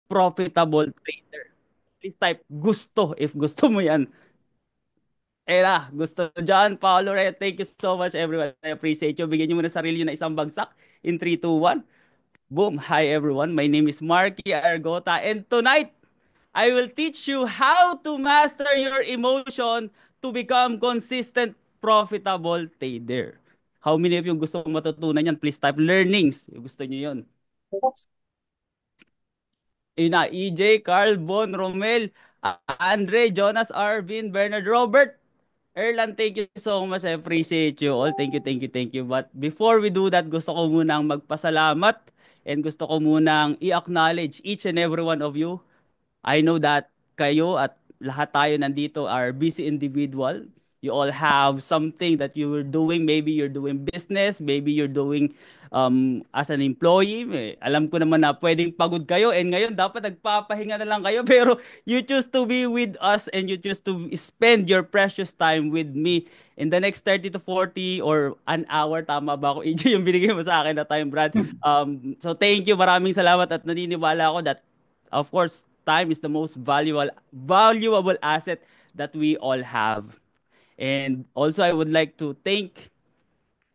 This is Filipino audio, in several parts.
profitable trader. Please type gusto if gusto mo yan. Gusto dyan, Paolo Reyes. Thank you so much, everyone. I appreciate you. Bigyan niyo muna sarili niyo na isang bagsak in 3, 2, 1. Boom. Hi, everyone. My name is Marky Argota. And tonight, I will teach you how to master your emotion to become consistent, profitable trader. How many of you gusto matutunan yan? Please type learnings. Gusto niyo yun. EJ, Carl, Bon, Romel, Andre, Jonas, Arvin, Bernard, Robert, Erlan, thank you so much. I appreciate you all. Thank you, thank you, thank you. But before we do that, gusto ko munang magpasalamat and gusto ko munang i-acknowledge each and every one of you. I know that kayo at lahat tayo nandito are busy individual. You all have something that you're doing. Maybe you're doing business. Maybe you're doing as an employee. Alam ko naman na pwedeng pagod kayo and ngayon dapat nagpapahinga na lang kayo. Pero you choose to be with us and you choose to spend your precious time with me in the next 30 to 40 or an hour. Tama ba ako? EJ, yung binigay mo sa akin na time, Brad. So thank you. Maraming salamat at naniniwala ako that of course, time is the most valuable asset that we all have. And also, I would like to thank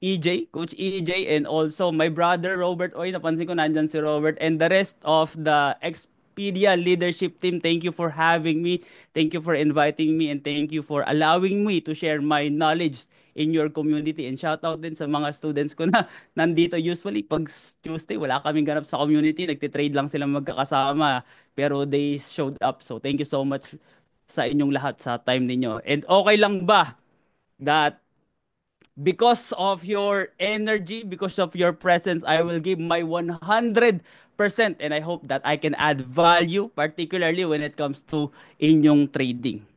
Coach EJ, and also my brother Robert. Oy, napansin ko nandyan si Robert and the rest of the Expedia leadership team. Thank you for having me. Thank you for inviting me and thank you for allowing me to share my knowledge in your community. And shout out din sa mga students ko na nandito. Usually, pag Tuesday, wala kaming ganap sa community. Nagtitrade lang sila magkakasama. Pero they showed up. So, thank you so much sa inyong lahat sa time ninyo. And okay lang ba that because of your energy, because of your presence, I will give my 100% and I hope that I can add value, particularly when it comes to inyong trading.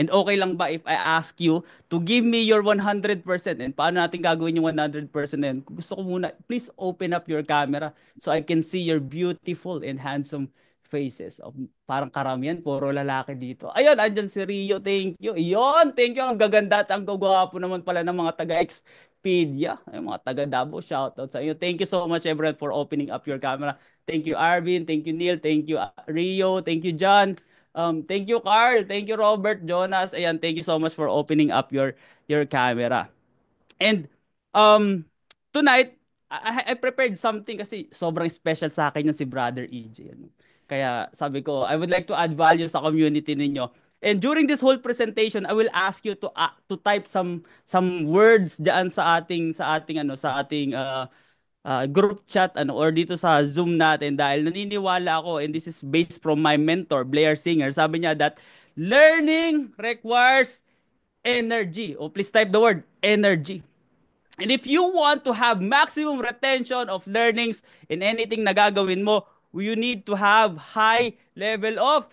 And okay lang ba if I ask you to give me your 100%? And paano natin gagawin yung 100% na yun? Gusto ko muna, please open up your camera so I can see your beautiful and handsome faces. Parang karamihan, puro lalaki dito. Ayun, andyan si Rio, thank you. Iyon, thank you. Ang gaganda at ang gagwapo naman pala ng mga taga-Expedia. Ay, mga taga-Davao, shoutout sa inyo. Thank you so much everyone for opening up your camera. Thank you, Arvin. Thank you, Neil. Thank you, Rio. Thank you, John. Thank you, Carl. Thank you, Robert, Jonas. Ayan, thank you so much for opening up your camera. And um tonight I prepared something kasi sobrang special sa akin yung si Brother EJ. Ano. Kaya sabi ko, I would like to add value sa community ninyo. And during this whole presentation, I will ask you to type some words diyan sa ating group chat or dito sa Zoom natin dahil naniniwala ako and this is based from my mentor Blair Singer. Sabi niya that learning requires energy. O please type the word energy. And if you want to have maximum retention of learnings in anything na gagawin mo, you need to have high level of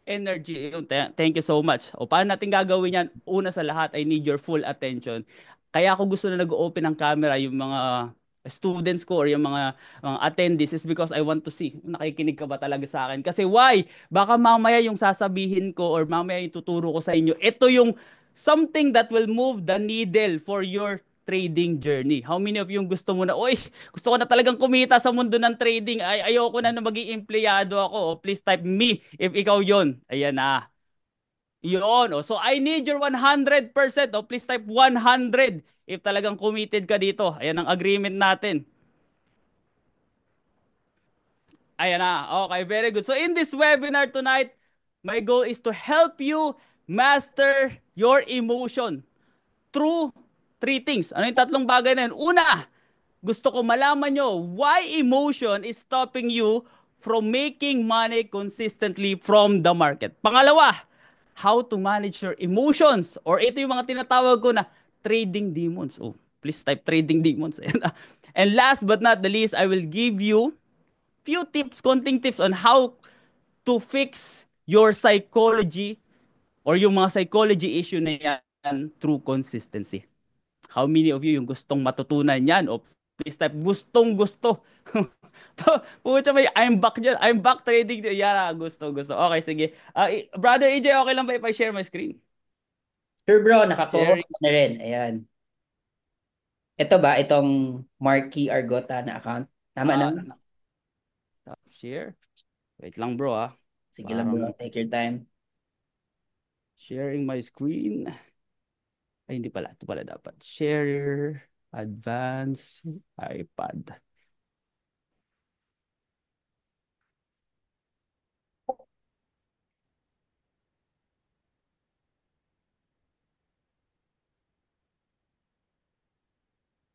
energy. Thank you so much. O paano natin gagawin yan? Una sa lahat, I need your full attention. Kaya ako gusto na nag-open ng camera yung mga students ko or yung mga attendees is because I want to see nakikinig ka ba talaga sa akin. Kasi why? Baka mamaya yung sasabihin ko or mamaya yung tuturo ko sa inyo, ito yung something that will move the needle for your trading journey. How many of you gusto mo na, oy, gusto ko na talagang kumita sa mundo ng trading. Ayoko na maging empleyado ako. O, please type me if ikaw yon. Ayan na. Yun. Oh. So I need your 100%. Oh, please type 100 if talagang committed ka dito. Ayan ang agreement natin. Ayan na. Okay, very good. So in this webinar tonight, my goal is to help you master your emotion through three things. Ano yung tatlong bagay na yun? Una, gusto ko malaman nyo why emotion is stopping you from making money consistently from the market. Pangalawa, how to manage your emotions or ito yung mga tinatawag ko na trading demons. Oh, please type trading demons. And last but not the least, I will give you few tips, konting tips on how to fix your psychology or yung mga psychology issue na yan through consistency. How many of you yung gustong matutunan yan? O please type gustong gusto. Pucha may I'm back dyan. I'm back trading. Yeah, gusto, gusto. Okay, sige. Brother EJ, okay lang ba if I share my screen? Sure bro, naka-co-host Sharing. ka na rin. Ayan. Ito ba, itong Marky Argota na account? Tama Ah, naman? stop share. Wait lang bro ah. Sige lang bro, Parang take your time. sharing my screen. Ay, hindi pala. Ito pala dapat. Share, advance, iPad.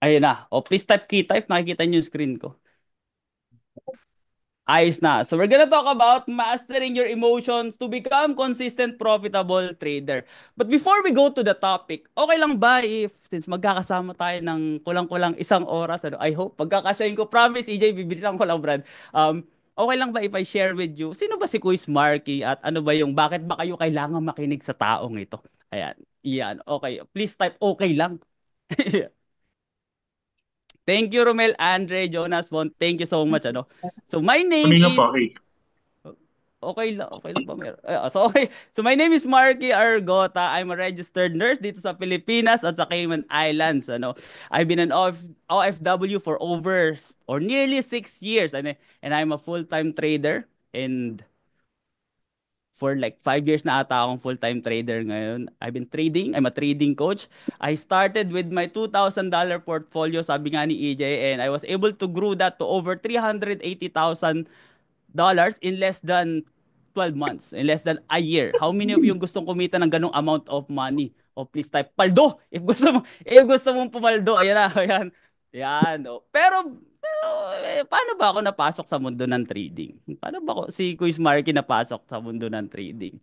Ayun na. O, please type key type. Nakikita niyo yung screen ko. Ayos na. So we're gonna talk about mastering your emotions to become consistent, profitable trader. But before we go to the topic, okay lang ba if since magkakasama tayo ng kulang-kulang isang oras, ano, I hope, pagkakasyahin ko, promise, EJ, bibilisan ko lang, Brad. Okay lang ba if I share with you, sino ba si Quiz Marky at ano ba yung, bakit ba kayo kailangan makinig sa taong ito? Ayan, iyan, okay. Please type okay lang. Thank you, Romel, Andre, Jonas, Von. Thank you so much. Ano? So my name Kanina pa, is okay. okay lang ba meron? So okay. So my name is Marky Argota. I'm a registered nurse dito sa Pilipinas at sa Cayman Islands. Ano, I've been an OFW for over or nearly 6 years. And I'm a full-time trader. And for like 5 years na ata akong full-time trader ngayon. I've been trading. I'm a trading coach. I started with my $2,000 portfolio, sabi nga ni EJ, and I was able to grow that to over $380,000 in less than 12 months, in less than a year. How many of you gustong kumita ng ganong amount of money? O please type paldo if gusto mong pumaldo. Ayan na, ayan. Yan. Oh. Paano ba ako napasok sa mundo ng trading? Paano ba ako, si Quiz Marky napasok sa mundo ng trading?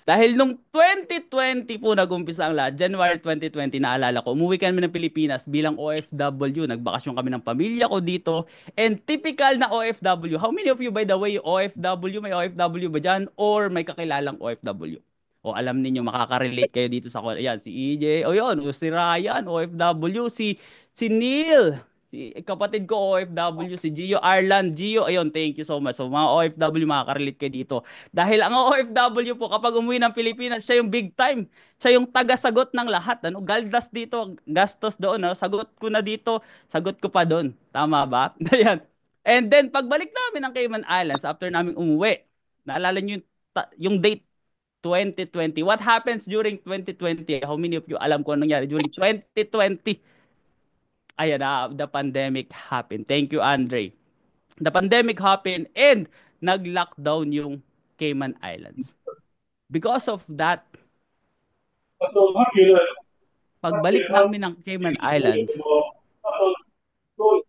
Dahil nung 2020 po nag-umpisa ang lahat, January 2020, naalala ko, umuwi kami ng Pilipinas bilang OFW. Nagbakasyon kami ng pamilya ko dito. And typical na OFW. How many of you, by the way, OFW? May OFW ba dyan? Or may kakilalang OFW? O alam ninyo, makaka-relate kayo dito sa... Ayan, si EJ. O yun, o si Ryan, OFW. Si Neil. Si kapatid ko OFW, si Gio Arlan. Gio, ayun, thank you so much. So mga OFW, makaka-relate kayo dito. Dahil ang OFW po, kapag umuwi ng Pilipinas, siya yung big time. Siya yung taga-sagot ng lahat. Ano? Galdas dito, gastos doon. No? Sagot ko na dito, sagot ko pa doon. Tama ba? Ayan. And then, pagbalik namin ng Cayman Islands, after namin umuwi, naalala niyo yung date 2020. What happens during 2020? How many of you alam ko anong nangyari during 2020? Ayan na, the pandemic happened. Thank you, Andre. The pandemic happened and nag-lockdown yung Cayman Islands. Because of that, pagbalik namin ng Cayman Islands,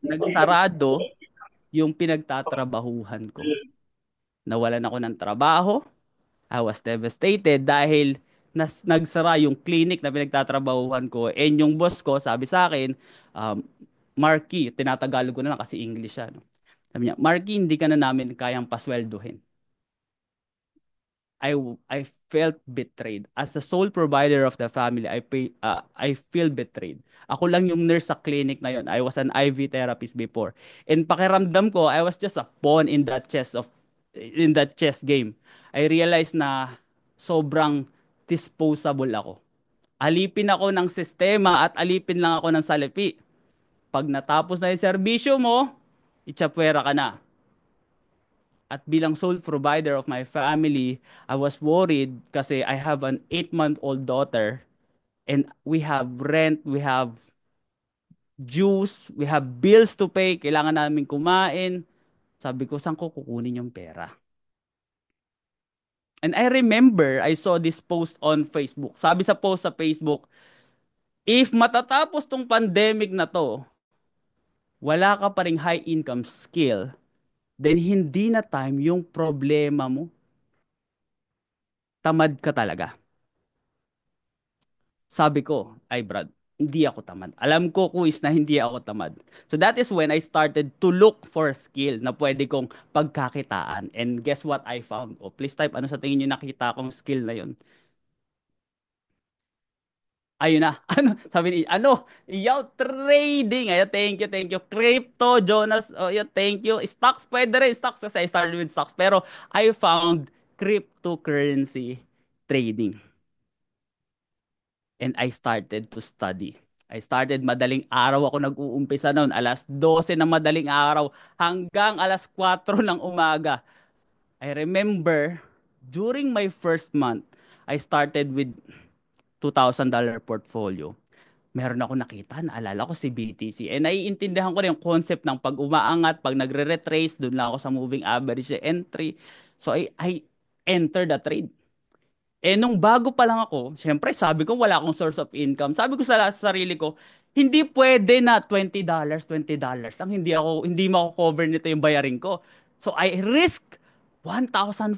nagsarado yung pinagtatrabahuhan ko. Nawalan ako ng trabaho. I was devastated dahil nagsara yung clinic na pinagtatrabahuhan ko. And yung boss ko, sabi sa akin, um, Marky, tinatagalog ko na lang kasi English siya. No? Sabi niya, Marky, hindi ka na namin kayang pasweldohin. I I felt betrayed. As the sole provider of the family, I feel betrayed. Ako lang yung nurse sa clinic na yon. I was an IV therapist before. And pakiramdam ko, I was just a pawn in that chess game. I realized na sobrang disposable ako. Alipin ako ng sistema at alipin lang ako ng salapi. Pag natapos na yung serbisyo mo, itsapwera ka na. At bilang sole provider of my family, I was worried kasi I have an 8-month-old daughter and we have rent, we have dues, we have bills to pay, kailangan namin kumain. Sabi ko, saan ko kukunin yung pera? And I remember, I saw this post on Facebook. Sabi sa post sa Facebook, if matatapos tong pandemic na to, wala ka pa ring high income skill, then hindi na time yung problema mo. Tamad ka talaga. Sabi ko, ay Brad, hindi ako tamad. Alam ko, quiz, na hindi ako tamad. So that is when I started to look for a skill na pwede kong pagkakitaan. And guess what I found? O please type, ano sa tingin nyo nakita kong skill na yun? Ayun na. Ano? Sabi ni, ano? Yo, trading. Ayun, thank you, thank you. Crypto, Jonas. Oh, yeah, thank you. Stocks, pwede rin. Stocks kasi I started with stocks. Pero I found cryptocurrency trading. And I started to study. I started madaling araw ako nag-uumpisa noon, 12:00 ng madaling araw hanggang 4:00 ng umaga. I remember during my first month, I started with $2,000 portfolio. Meron ako nakita, naalala ko si BTC. And naiintindihan ko na yung concept ng pag umaangat, pag nagre-retrace, doon lang ako sa moving average entry. So I entered the trade. Eh nung bago pa lang ako, syempre sabi ko wala akong source of income. Sabi ko sa sarili ko, hindi pwede na $20 lang. Hindi mako-cover nito yung bayarin ko. So I risk 1,500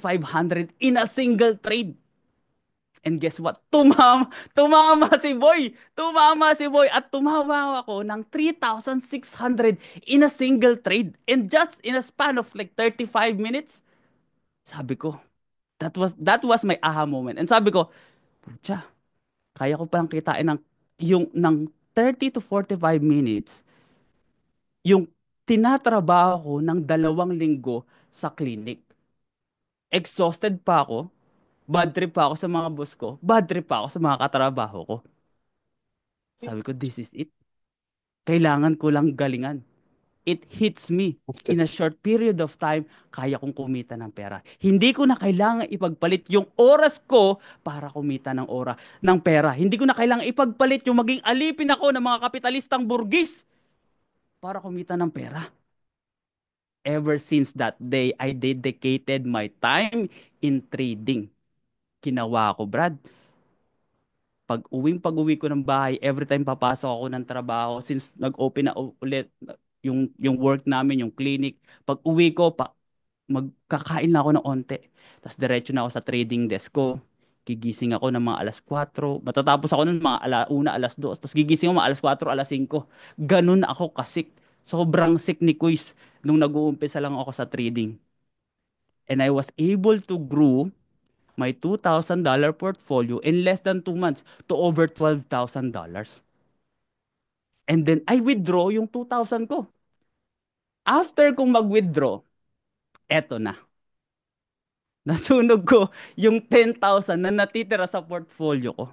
in a single trade. And guess what? Tumama si Boy. Tumama si Boy at tumawa ako ng 3,600 in a single trade. And just in a span of like 35 minutes, sabi ko, that was my aha moment. And sabi ko, pucha, kaya ko palang kitain ng 30 to 45 minutes yung tinatrabaho ko ng 2 linggo sa clinic. Exhausted pa ako, bad trip pa ako sa mga boss ko, bad trip pa ako sa mga katrabaho ko. Sabi ko, this is it. Kailangan ko lang galingan. It hits me. In a short period of time, kaya kong kumita ng pera. Hindi ko na kailangan ipagpalit yung oras ko para kumita ng pera. Hindi ko na kailangan ipagpalit yung maging alipin ako ng mga kapitalistang burgis para kumita ng pera. Ever since that day, I dedicated my time in trading. Kinawa ko, Brad. Pag-uwi ko ng bahay, every time papasok ako ng trabaho, since nag-open na ulit yung work namin, yung clinic, pag-uwi ko, magkakain na ako ng onte. Tapos diretso na ako sa trading desk ko. Gigising ako ng mga alas 4. Matatapos ako ng mga alauna, alas 2. Tapos gigising ako mga alas 4, alas 5. Ganun ako kasik. Sobrang sick ni Quiz nung nag-uumpisa lang ako sa trading. And I was able to grow my $2,000 portfolio in less than 2 months to over $12,000. And then I withdraw yung 2,000 ko. After kong mag-withdraw, eto na. Nasunog ko yung 10,000 na natitira sa portfolio ko.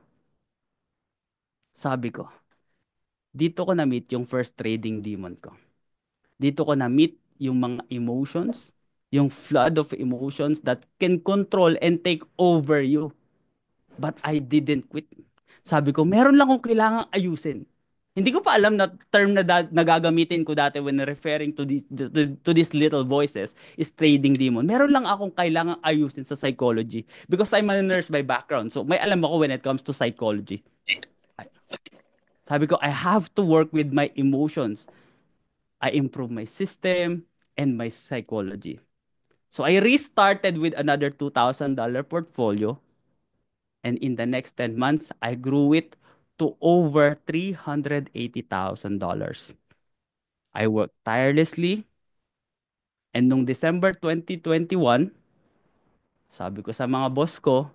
Sabi ko, dito ko na-meet yung first trading demon ko. Dito ko na-meet yung mga emotions, yung flood of emotions that can control and take over you. But I didn't quit. Sabi ko, meron lang akong kailangang ayusin. Hindi ko pa alam na term nagagamitin ko dati when referring to these little voices is trading demon. Meron lang akong kailangang ayusin sa psychology because I'm a nurse by background. So may alam ako when it comes to psychology. Sabi ko, I have to work with my emotions. I improve my system and my psychology. So I restarted with another $2,000 portfolio. And in the next 10 months, I grew it to over $380,000. I worked tirelessly. And nung December 2021, sabi ko sa mga boss ko,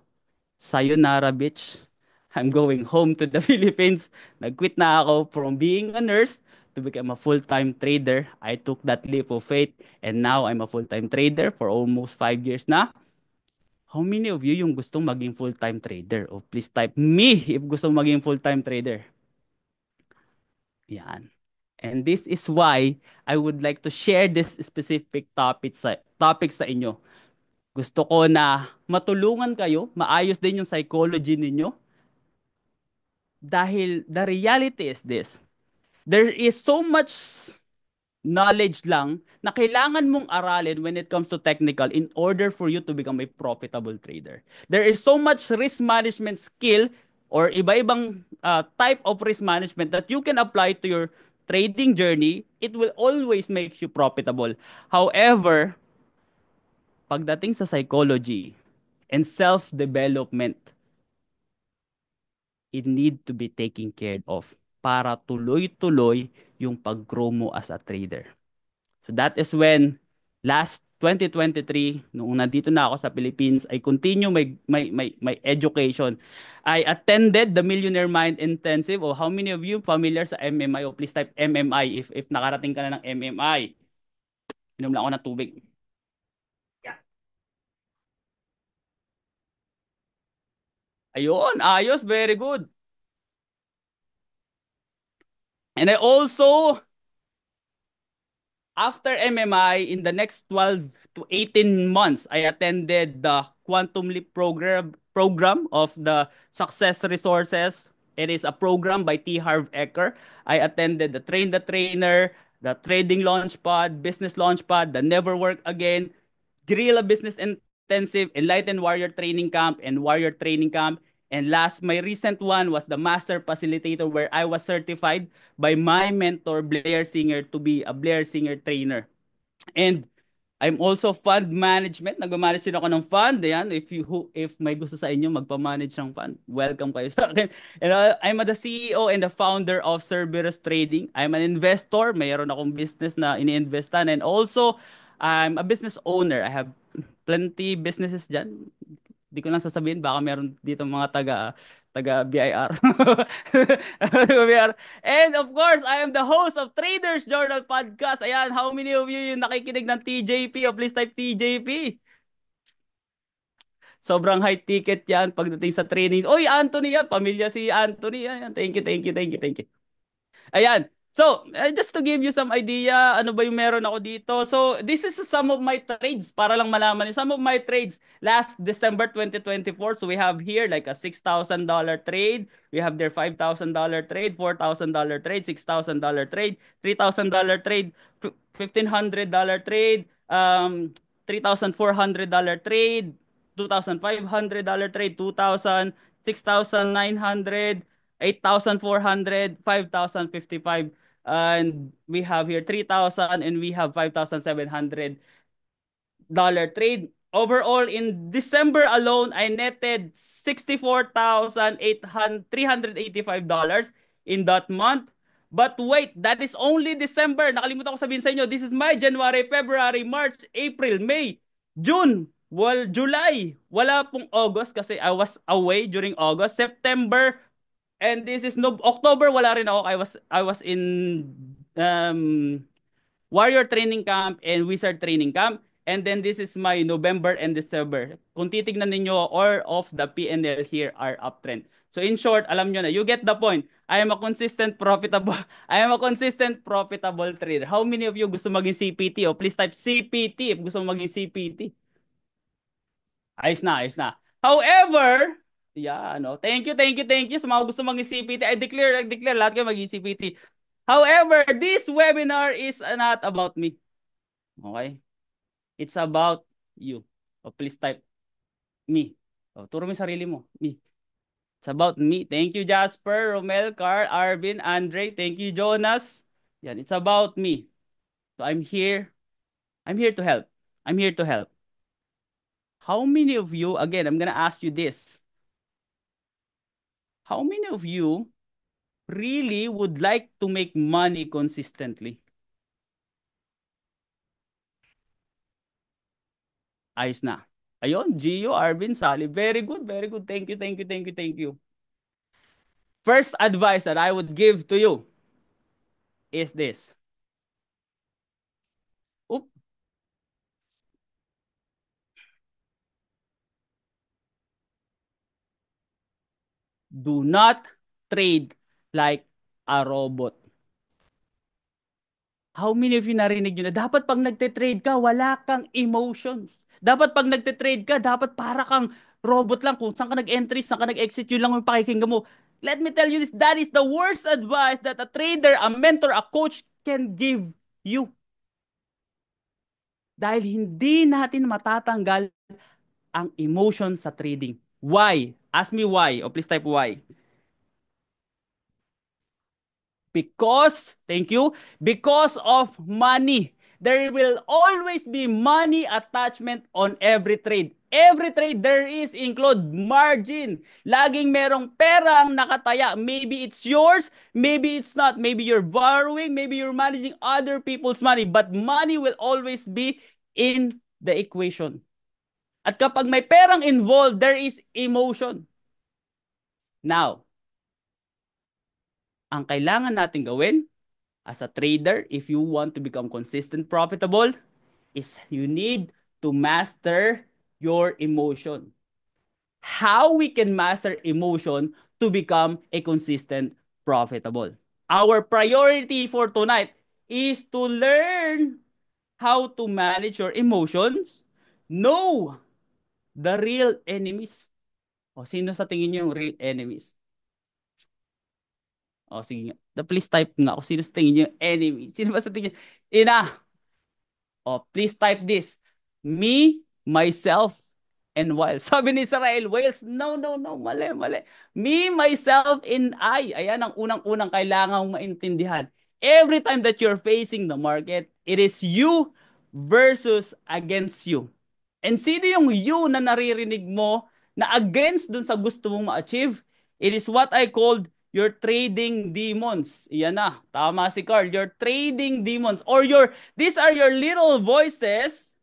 sayonara bitch. I'm going home to the Philippines. Nag-quit na ako from being a nurse to become a full-time trader. I took that leap of faith and now I'm a full-time trader for almost 5 years na. How many of you yung gustong maging full-time trader? O please type me if gusto maging full-time trader. Yan. And this is why I would like to share this specific topic sa inyo. Gusto ko na matulungan kayo, maayos din yung psychology ninyo. Dahil the reality is this. There is so much knowledge lang na kailangan mong aralin when it comes to technical in order for you to become a profitable trader. There is so much risk management skill or iba-ibang type of risk management that you can apply to your trading journey. It will always make you profitable. However, pagdating sa psychology and self-development, it need to be taken care of para tuloy-tuloy yung pag-grow mo as a trader. So that is when last 2023, noong nandito na ako sa Philippines, I continue my education. I attended the Millionaire Mind Intensive. Oh, how many of you familiar sa MMI? Oh, please type MMI if nakarating ka na ng MMI. Inom lang ako ng tubig. Yeah. Ayun, ayos, very good. And I also, after MMI, in the next to 18 months, I attended the Quantum Leap program of the Success Resources. It is a program by T. Harv Eker. I attended the Train the Trainer, the Trading Launchpad, Business Launchpad, the Never Work Again, Guerrilla Business Intensive, Enlightened Warrior Training Camp, and Warrior Training Camp. And last, my recent one was the Master Facilitator, where I was certified by my mentor, Blair Singer, to be a Blair Singer trainer. And I'm also fund management. Nag-manage din ako ng fund. Yan, if may gusto sa inyo magpa-manage ng fund, welcome kayo sa akin. And I'm the CEO and the founder of Cerberus Trading. I'm an investor. Mayroon akong business na ini-investan. And also, I'm a business owner. I have plenty businesses dyan. Di ko lang sasabihin, baka meron dito mga taga BIR. Taga BIR. And of course, I am the host of Traders Journal Podcast. Ayan, how many of you yung nakikinig ng TJP? O please type TJP. Sobrang high ticket yan pagdating sa trainings. Oy, Anthony yan. Pamilya si Anthony. Ayan, thank you, thank you, thank you, thank you. Ayan. So, just to give you some idea, ano ba yung meron ako dito. So, this is some of my trades para lang malaman niyo. Some of my trades last December 2024. So, we have here like a $6,000 trade. We have there $5,000 trade, $4,000 trade, $6,000 trade, $3,000 trade, $1,500 trade, $3,400 trade, $2,500 trade, 2,000, 6,900, 8,400, 5,055, and we have here 3,000, and we have $5,700 trade. Overall, in December alone, I netted $64,385 in that month. But wait, that is only December. Nakalimutan ko sabihin sa inyo, this is my January, February, March, April, May, June, July. Wala pong August kasi I was away during August. September, and this is no October, wala rin ako. I was in um Warrior Training Camp and Wizard Training Camp. And then this is my November and December. Kung titignan ninyo, all of the PNL here are uptrend. So in short, alam nyo na, you get the point. I am a consistent profitable I am a consistent profitable trader. How many of you gusto maging CPT? O please type CPT if gusto maging CPT. Ayos na, ayos na. However, yeah, no. Thank you, thank you, thank you sa mga gusto maging CPT. I declare lahat kayo maging CPT. However, this webinar is not about me. Okay? It's about you. Oh, please type me. Oh, turo mo yung sarili mo. Me. It's about me. Thank you, Jasper, Romel, Carl, Arvin, Andre. Thank you, Jonas. Yan, it's about me. So I'm here. I'm here to help. I'm here to help. How many of you, again, I'm gonna ask you this. How many of you really would like to make money consistently? Ayos na. Ayun, Gio, Arvin, Sally. Very good, very good. Thank you, thank you, thank you, thank you. First advice that I would give to you is this. Oop, do not trade like a robot. How many of you narinig nyo na dapat pag nagte-trade ka, wala kang emotions. Dapat pag nagte-trade ka, dapat para kang robot lang. Kung saan ka nag-entry, saan ka nag-exit, yun lang yung pakikinggan mo. Let me tell you this, that is the worst advice that a trader, a mentor, a coach can give you. Dahil hindi natin matatanggal ang emotion sa trading. Why? Ask me why. O please type why. Because, thank you, because of money. There will always be money attachment on every trade. Every trade there is include margin. Laging merong perang nakataya. Maybe it's yours, maybe it's not. Maybe you're borrowing, maybe you're managing other people's money. But money will always be in the equation. At kapag may perang involved, there is emotion. Now, ang kailangan natin gawin as a trader, if you want to become consistent profitable, is you need to master your emotion. How we can master emotion to become a consistent profitable? Our priority for tonight is to learn how to manage your emotions, know the real enemies. O, sino sa tingin niyo yung real enemies? O, sige nga. Please type nga kung sino sa tingin niyo yung enemy. Sino ba sa tingin? Ina! Oh, please type this. Me, myself, and Wales. Sabi ni Israel, Wales, no, no, no, mali, mali. Me, myself, and I. Ayan ang unang-unang kailangang maintindihan. Every time that you're facing the market, it is you versus against you. And sino yung you na naririnig mo na against dun sa gusto mong ma-achieve? It is what I called your trading demons. Iyan na, tama si Carl. Your trading demons or these are your little voices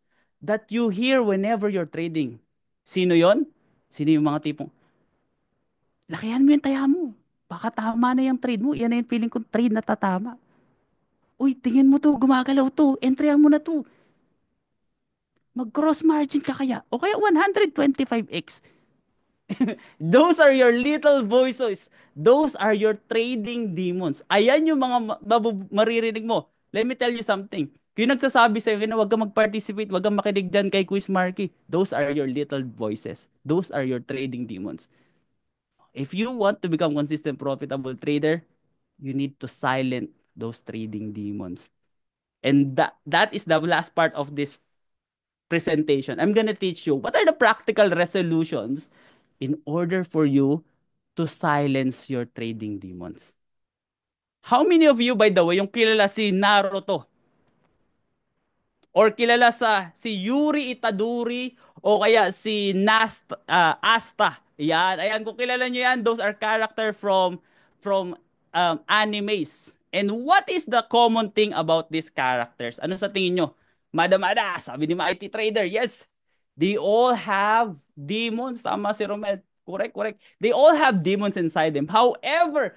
that you hear whenever you're trading. Sino yon? Sino yung mga tipong, lakihan mo yung taya mo. Baka tama na yung trade mo. Yan na yung feeling kong trade na tatama. Uy, tingin mo to, gumagalaw to. Entryan mo na to. Mag-cross margin ka kaya. O kaya 125x. Those are your little voices. Those are your trading demons. Ayan yung mga maririnig mo. Let me tell you something. Yung nagsasabi sa'yo na huwag kang mag-participate, huwag kang makinig dyan kay Quiz Marky. Those are your little voices. Those are your trading demons. If you want to become consistent, profitable trader, you need to silence those trading demons. And that is the last part of this presentation. I'm gonna teach you what are the practical resolutions in order for you to silence your trading demons. How many of you, by the way, yung kilala si Naruto? Or kilala si Yuri Itadori o kaya si Asta. Yan, ayan kung kilala niyo yan, those are character from animes. And what is the common thing about these characters? Ano sa tingin nyo? Mada, sabi ni IT Trader, yes. They all have demons. Tama si Romel. Correct, correct. They all have demons inside them. However,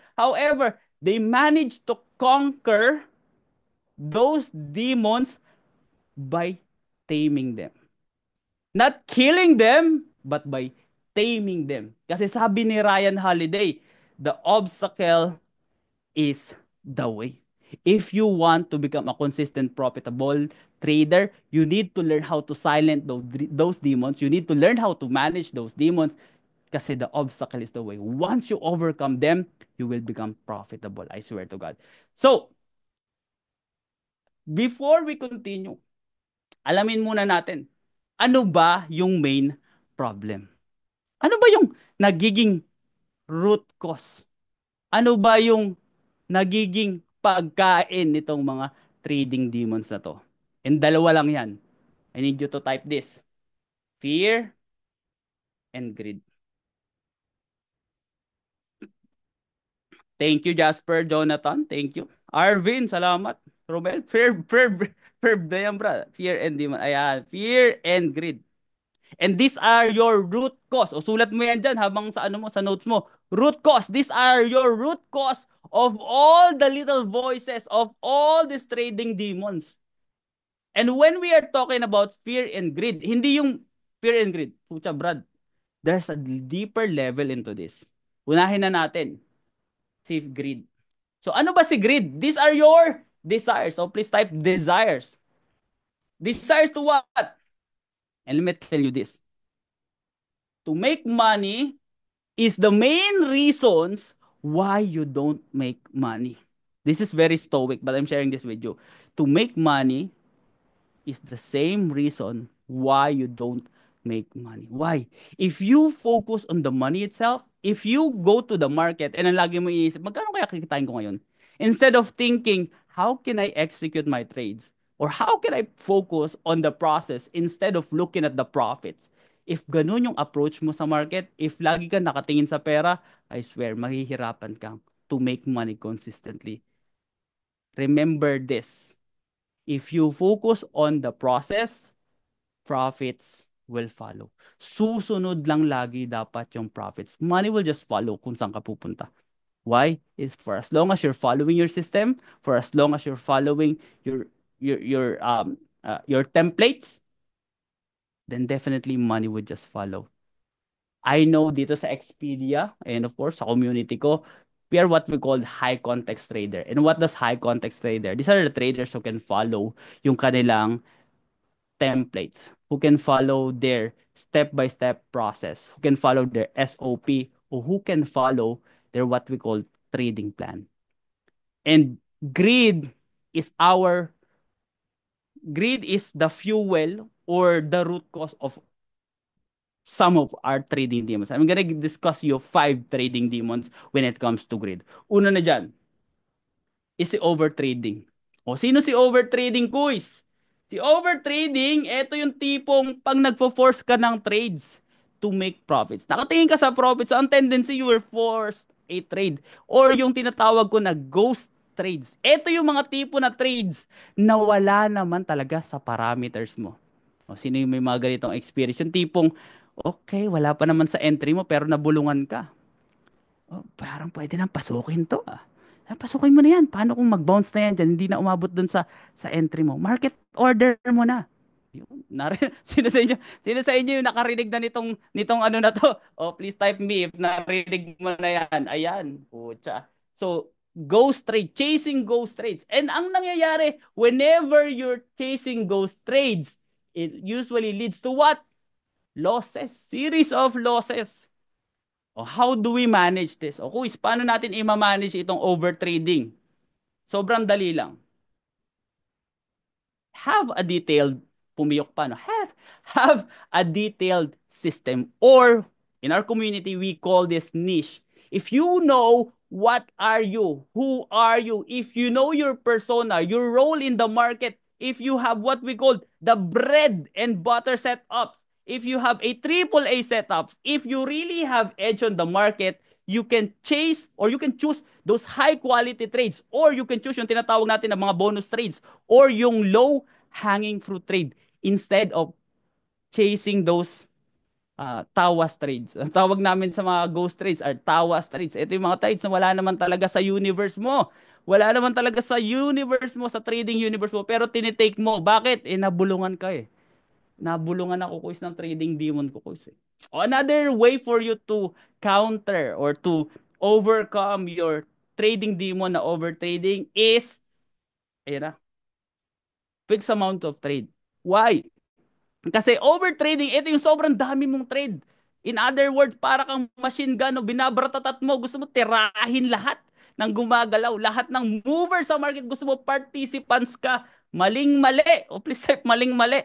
they manage to conquer those demons by taming them. Not killing them, but by taming them. Kasi sabi ni Ryan Holiday, the obstacle is the way. If you want to become a consistent, profitable trader, you need to learn how to silence those demons. You need to learn how to manage those demons kasi the obstacle is the way. Once you overcome them, you will become profitable. I swear to God. So, before we continue, alamin muna natin, ano ba yung main problem? Ano ba yung nagiging root cause? Ano ba yung nagiging pagkain nitong mga trading demons na to? And dalawa lang yan. I need you to type this. Fear and greed. Thank you, Jasper, Jonathan. Thank you. Arvin, salamat. Romel, fear na yan, bro. Fear and demon. Ayan, fear and greed. And these are your root cause. O sulat mo yan dyan habang sa ano mo, sa notes mo. Root cause. These are your root cause of all the little voices of all these trading demons. And when we are talking about fear and greed, hindi yung fear and greed. Pucha, Brad, there's a deeper level into this. Unahin na natin si greed. So ano ba si greed? These are your desires. So please type desires. Desires to what? And let me tell you this. To make money is the main reasons why you don't make money. This is very stoic, but I'm sharing this with you. To make money is the same reason why you don't make money. Why? If you focus on the money itself, if you go to the market and ang lagi mo iisip, magkano kaya kikitain ko ngayon? Instead of thinking, how can I execute my trades? Or how can I focus on the process instead of looking at the profits? If ganun yung approach mo sa market, if lagi ka nakatingin sa pera, I swear, mahihirapan kang to make money consistently. Remember this. If you focus on the process, profits will follow. Susunod lang lagi dapat yung profits. Money will just follow kung saan ka pupunta. Why? Is for as long as you're following your system, for as long as you're following your templates, then definitely money would just follow. I know dito sa Expedia and of course sa community ko, We are what we call high context trader. And what does high context trader? These are the traders who can follow yung kanilang templates, who can follow their step-by-step process, who can follow their SOP, or who can follow their what we call trading plan. And greed is our greed is the fuel or the root cause of some of our trading demons. I'm gonna discuss you 5 trading demons when it comes to greed. Una na dyan is si overtrading. O sino si overtrading, Kuys? Si overtrading, ito yung tipong pag nagpo-force ka ng trades to make profits. Nakatingin ka sa profits, ang tendency you were forced a trade. Or yung tinatawag ko na ghost trades. Ito yung mga tipo na trades na wala naman talaga sa parameters mo. O sino yung may mga ganitong experience? Yung tipong, okay, wala pa naman sa entry mo pero nabulungan ka. Oh, parang pwede nang pasukin to ah. Pasukin mo na yan. Paano kung mag-bounce na yan dyan? Hindi na umabot dun sa entry mo. Market order mo na. Yun. Sino sa inyo yung nakarinig na nitong ano na to? Oh, please type me if narinig mo na yan. Ayan. Pucha. So, ghost trade. Chasing ghost trades. And ang nangyayari, whenever you're chasing ghost trades, it usually leads to what? Losses. Series of losses. O how do we manage this? O kuis, paano natin i-manage itong overtrading? Sobrang dali lang. Have a detailed, pumiyok pa, no? Have a detailed system. Or, in our community, we call this niche. If you know what are you, who are you, if you know your persona, your role in the market, if you have what we call the bread and butter setups, if you have a triple A setups, if you really have edge on the market, you can chase or you can choose those high quality trades or you can choose yung tinatawag natin na mga bonus trades or yung low hanging fruit trade instead of chasing those tawas trades. Ang tawag namin sa mga ghost trades are tawas trades. Ito yung mga trades na wala naman talaga sa universe mo. Wala naman talaga sa universe mo, sa trading universe mo, pero tinitake mo. Bakit? Eh, nabulungan ka eh. Nabulungan ako kuis ng trading demon ko kuis eh. Another way for you to counter or to overcome your trading demon na overtrading is, ayun na, fixed amount of trade. Why? Kasi overtrading, ito yung sobrang dami mong trade. In other words, para kang machine gun, no, binabratatat mo, gusto mo tirahin lahat ng gumagalaw, lahat ng mover sa market, gusto mo participants ka, maling-mali. O please type maling-mali.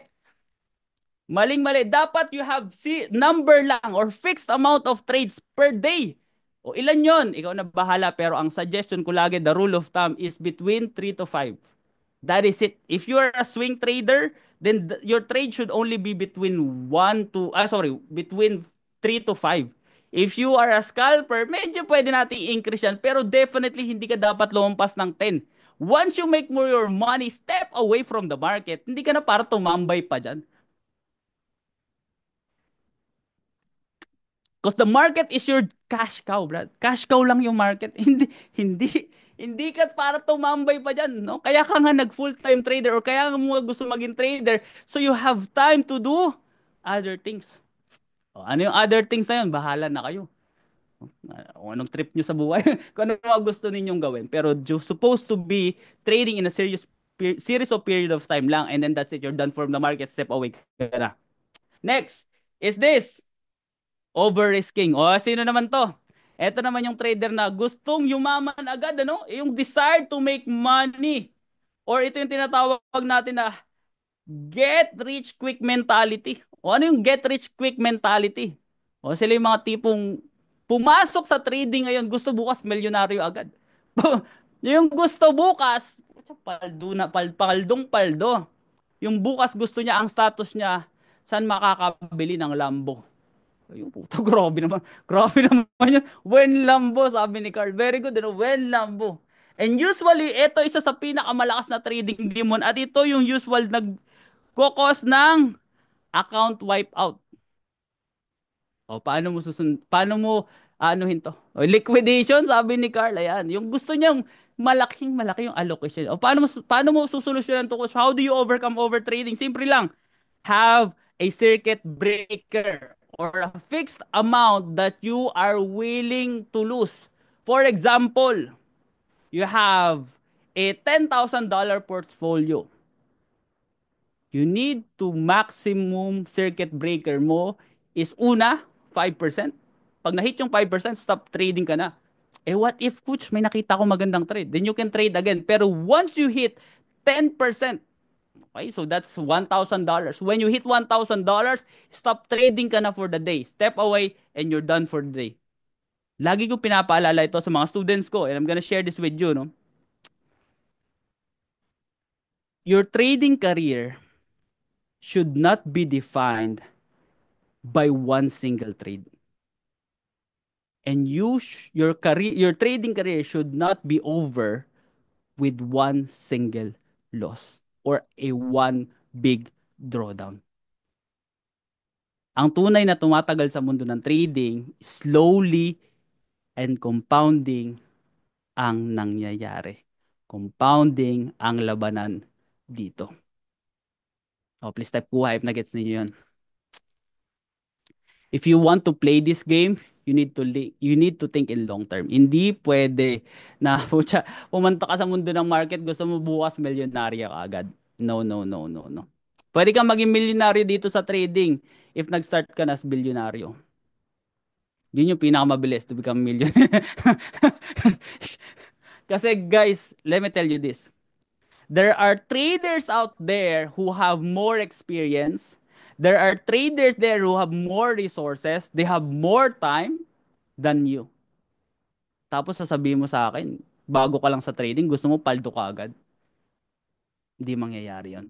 Maling-mali. Dapat you have number lang or fixed amount of trades per day. O ilan yon? Ikaw na bahala. Pero ang suggestion ko lagi, the rule of thumb is between 3 to 5. That is it. If you are a swing trader, then your trade should only be between between 3 to 5. If you are a scalper, medyo pwede nating increase yan, pero definitely hindi ka dapat lumampas ng 10. Once you make more your money, step away from the market. Hindi ka na para tumambay pa dyan. Because the market is your cash cow, brad. Cash cow lang yung market. Hindi ka para tumambay pa dyan, no? Kaya ka nga nag full-time trader or kaya nga mo gusto maging trader so you have time to do other things. O, ano yung other things na yun? Bahala na kayo. Kung anong trip nyo sa buhay, kung ano mga gusto ninyong gawin. Pero you're supposed to be trading in a series of period of time lang and then that's it. You're done from the market. Step away ka na. Next is this. Over-risking. O, sino naman to? Ito naman yung trader na gustong yumaman agad, ano? Yung desire to make money. Or ito yung tinatawag natin na get rich quick mentality. O ano yung get rich quick mentality? O sila yung mga tipong pumasok sa trading ngayon, gusto bukas milyonaryo agad. Yung gusto bukas, paldo na, paldong paldo. Yung bukas gusto niya, ang status niya, saan makakabili ng Lambo. Ayun, puto, grabe naman. Grabe naman yun. When Lambo, sabi ni Carl. Very good, ano? When Lambo. And usually, ito isa sa pinakamalakas na trading demon. At ito yung usual nag-cause ng account wipeout. O, paano mo, anuhin to? O, liquidation, sabi ni Carl. Ayan, yung gusto niyang malaki yung allocation. O, paano mo susolusyonan to? How do you overcome overtrading? Simple lang. Have a circuit breaker or a fixed amount that you are willing to lose. For example, you have a $10,000 portfolio. You need to maximum circuit breaker mo is una, 5%. Pag na-hit yung 5%, stop trading ka na. Eh what if, coach, may nakita ko magandang trade? Then you can trade again. Pero once you hit 10%, okay, so that's $1,000. When you hit $1,000, stop trading ka na for the day. Step away and you're done for the day. Lagi ko pinapaalala ito sa mga students ko and I'm gonna share this with you, no? Your trading career should not be defined by one single trade. And your trading career should not be over with one single loss or a one big drawdown. Ang tunay na tumatagal sa mundo ng trading, slowly and compounding ang nangyayari. Compounding ang labanan dito. Oh, please type kuha if na-gets ninyo yun. If you want to play this game, you need to think in long term. Hindi pwede na pucha, pumunta ka sa mundo ng market, gusto mo bukas milyonarya ka agad. No, no, no, no, no. Pwede kang maging milyonaryo dito sa trading if nag-start ka na as bilyonaryo. Yun yung pinakamabilis to become millionaire. Kasi guys, let me tell you this. There are traders out there who have more experience. There are traders there who have more resources. They have more time than you. Tapos sasabihin mo sa akin, bago ka lang sa trading, gusto mo paldo ka agad. Hindi mangyayari yon.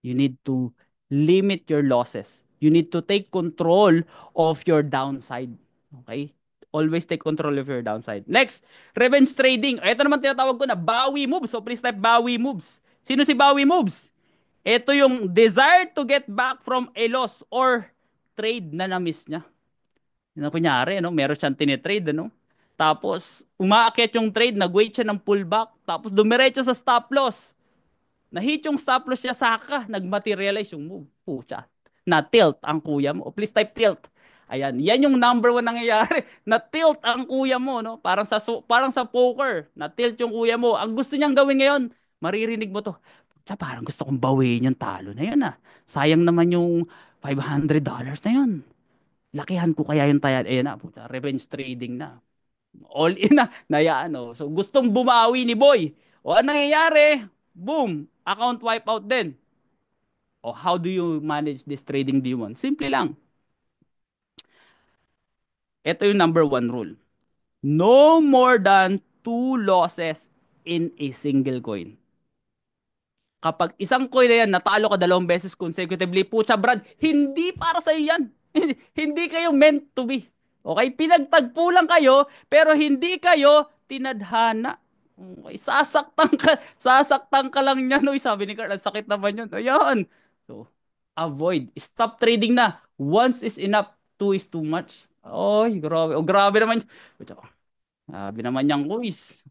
You need to limit your losses. You need to take control of your downside. Okay? Always take control of your downside. Next, revenge trading. Ito naman tinatawag ko na Bowie moves. So please type Bowie moves. Sino si Bowie moves? Ito yung desire to get back from a loss or trade na na-miss niya. Yun ang kunyari, ano? Meron siyang tinitrade, ano? Tapos, umaakyat yung trade, nag-wait siya ng pullback, tapos dumiretso sa stop loss. Na-hit yung stop loss niya, saka nag-materialize yung move. Pucha. Na-tilt ang kuya mo. Please type tilt. Ayan, yan yung number one nangyayari. Na-tilt ang kuya mo, no? Parang sa poker. Na-tilt yung kuya mo. Ang gusto niyang gawin ngayon, maririnig mo to. Pucha, parang gusto kong bawiin yung talo na yun, ah. Sayang naman yung $500 na yun. Lakihan ko kaya yung tayad. Ayan na, puta, revenge trading na. All in na, nayaan, no? So, gustong bumawi ni Boy. O, ano nangyayari? Boom! Account wipeout din. O, how do you manage this trading demon? Simple lang. Ito yung number one rule. No more than two losses in a single coin. Kapag isang coin na yan, natalo ka 2 beses consecutively, pucha Brad, hindi para sa yan. Hindi kayo meant to be. Okay? Pinagtagpo lang kayo, pero hindi kayo tinadhana. Okay? Sasaktan ka lang niyan. No? Sabi ni Carl, ang sakit naman yun. Ayan. So, avoid. Stop trading na. Once is enough. Two is too much. Oy, grabe. O, grabe naman. Grabe naman yung quiz.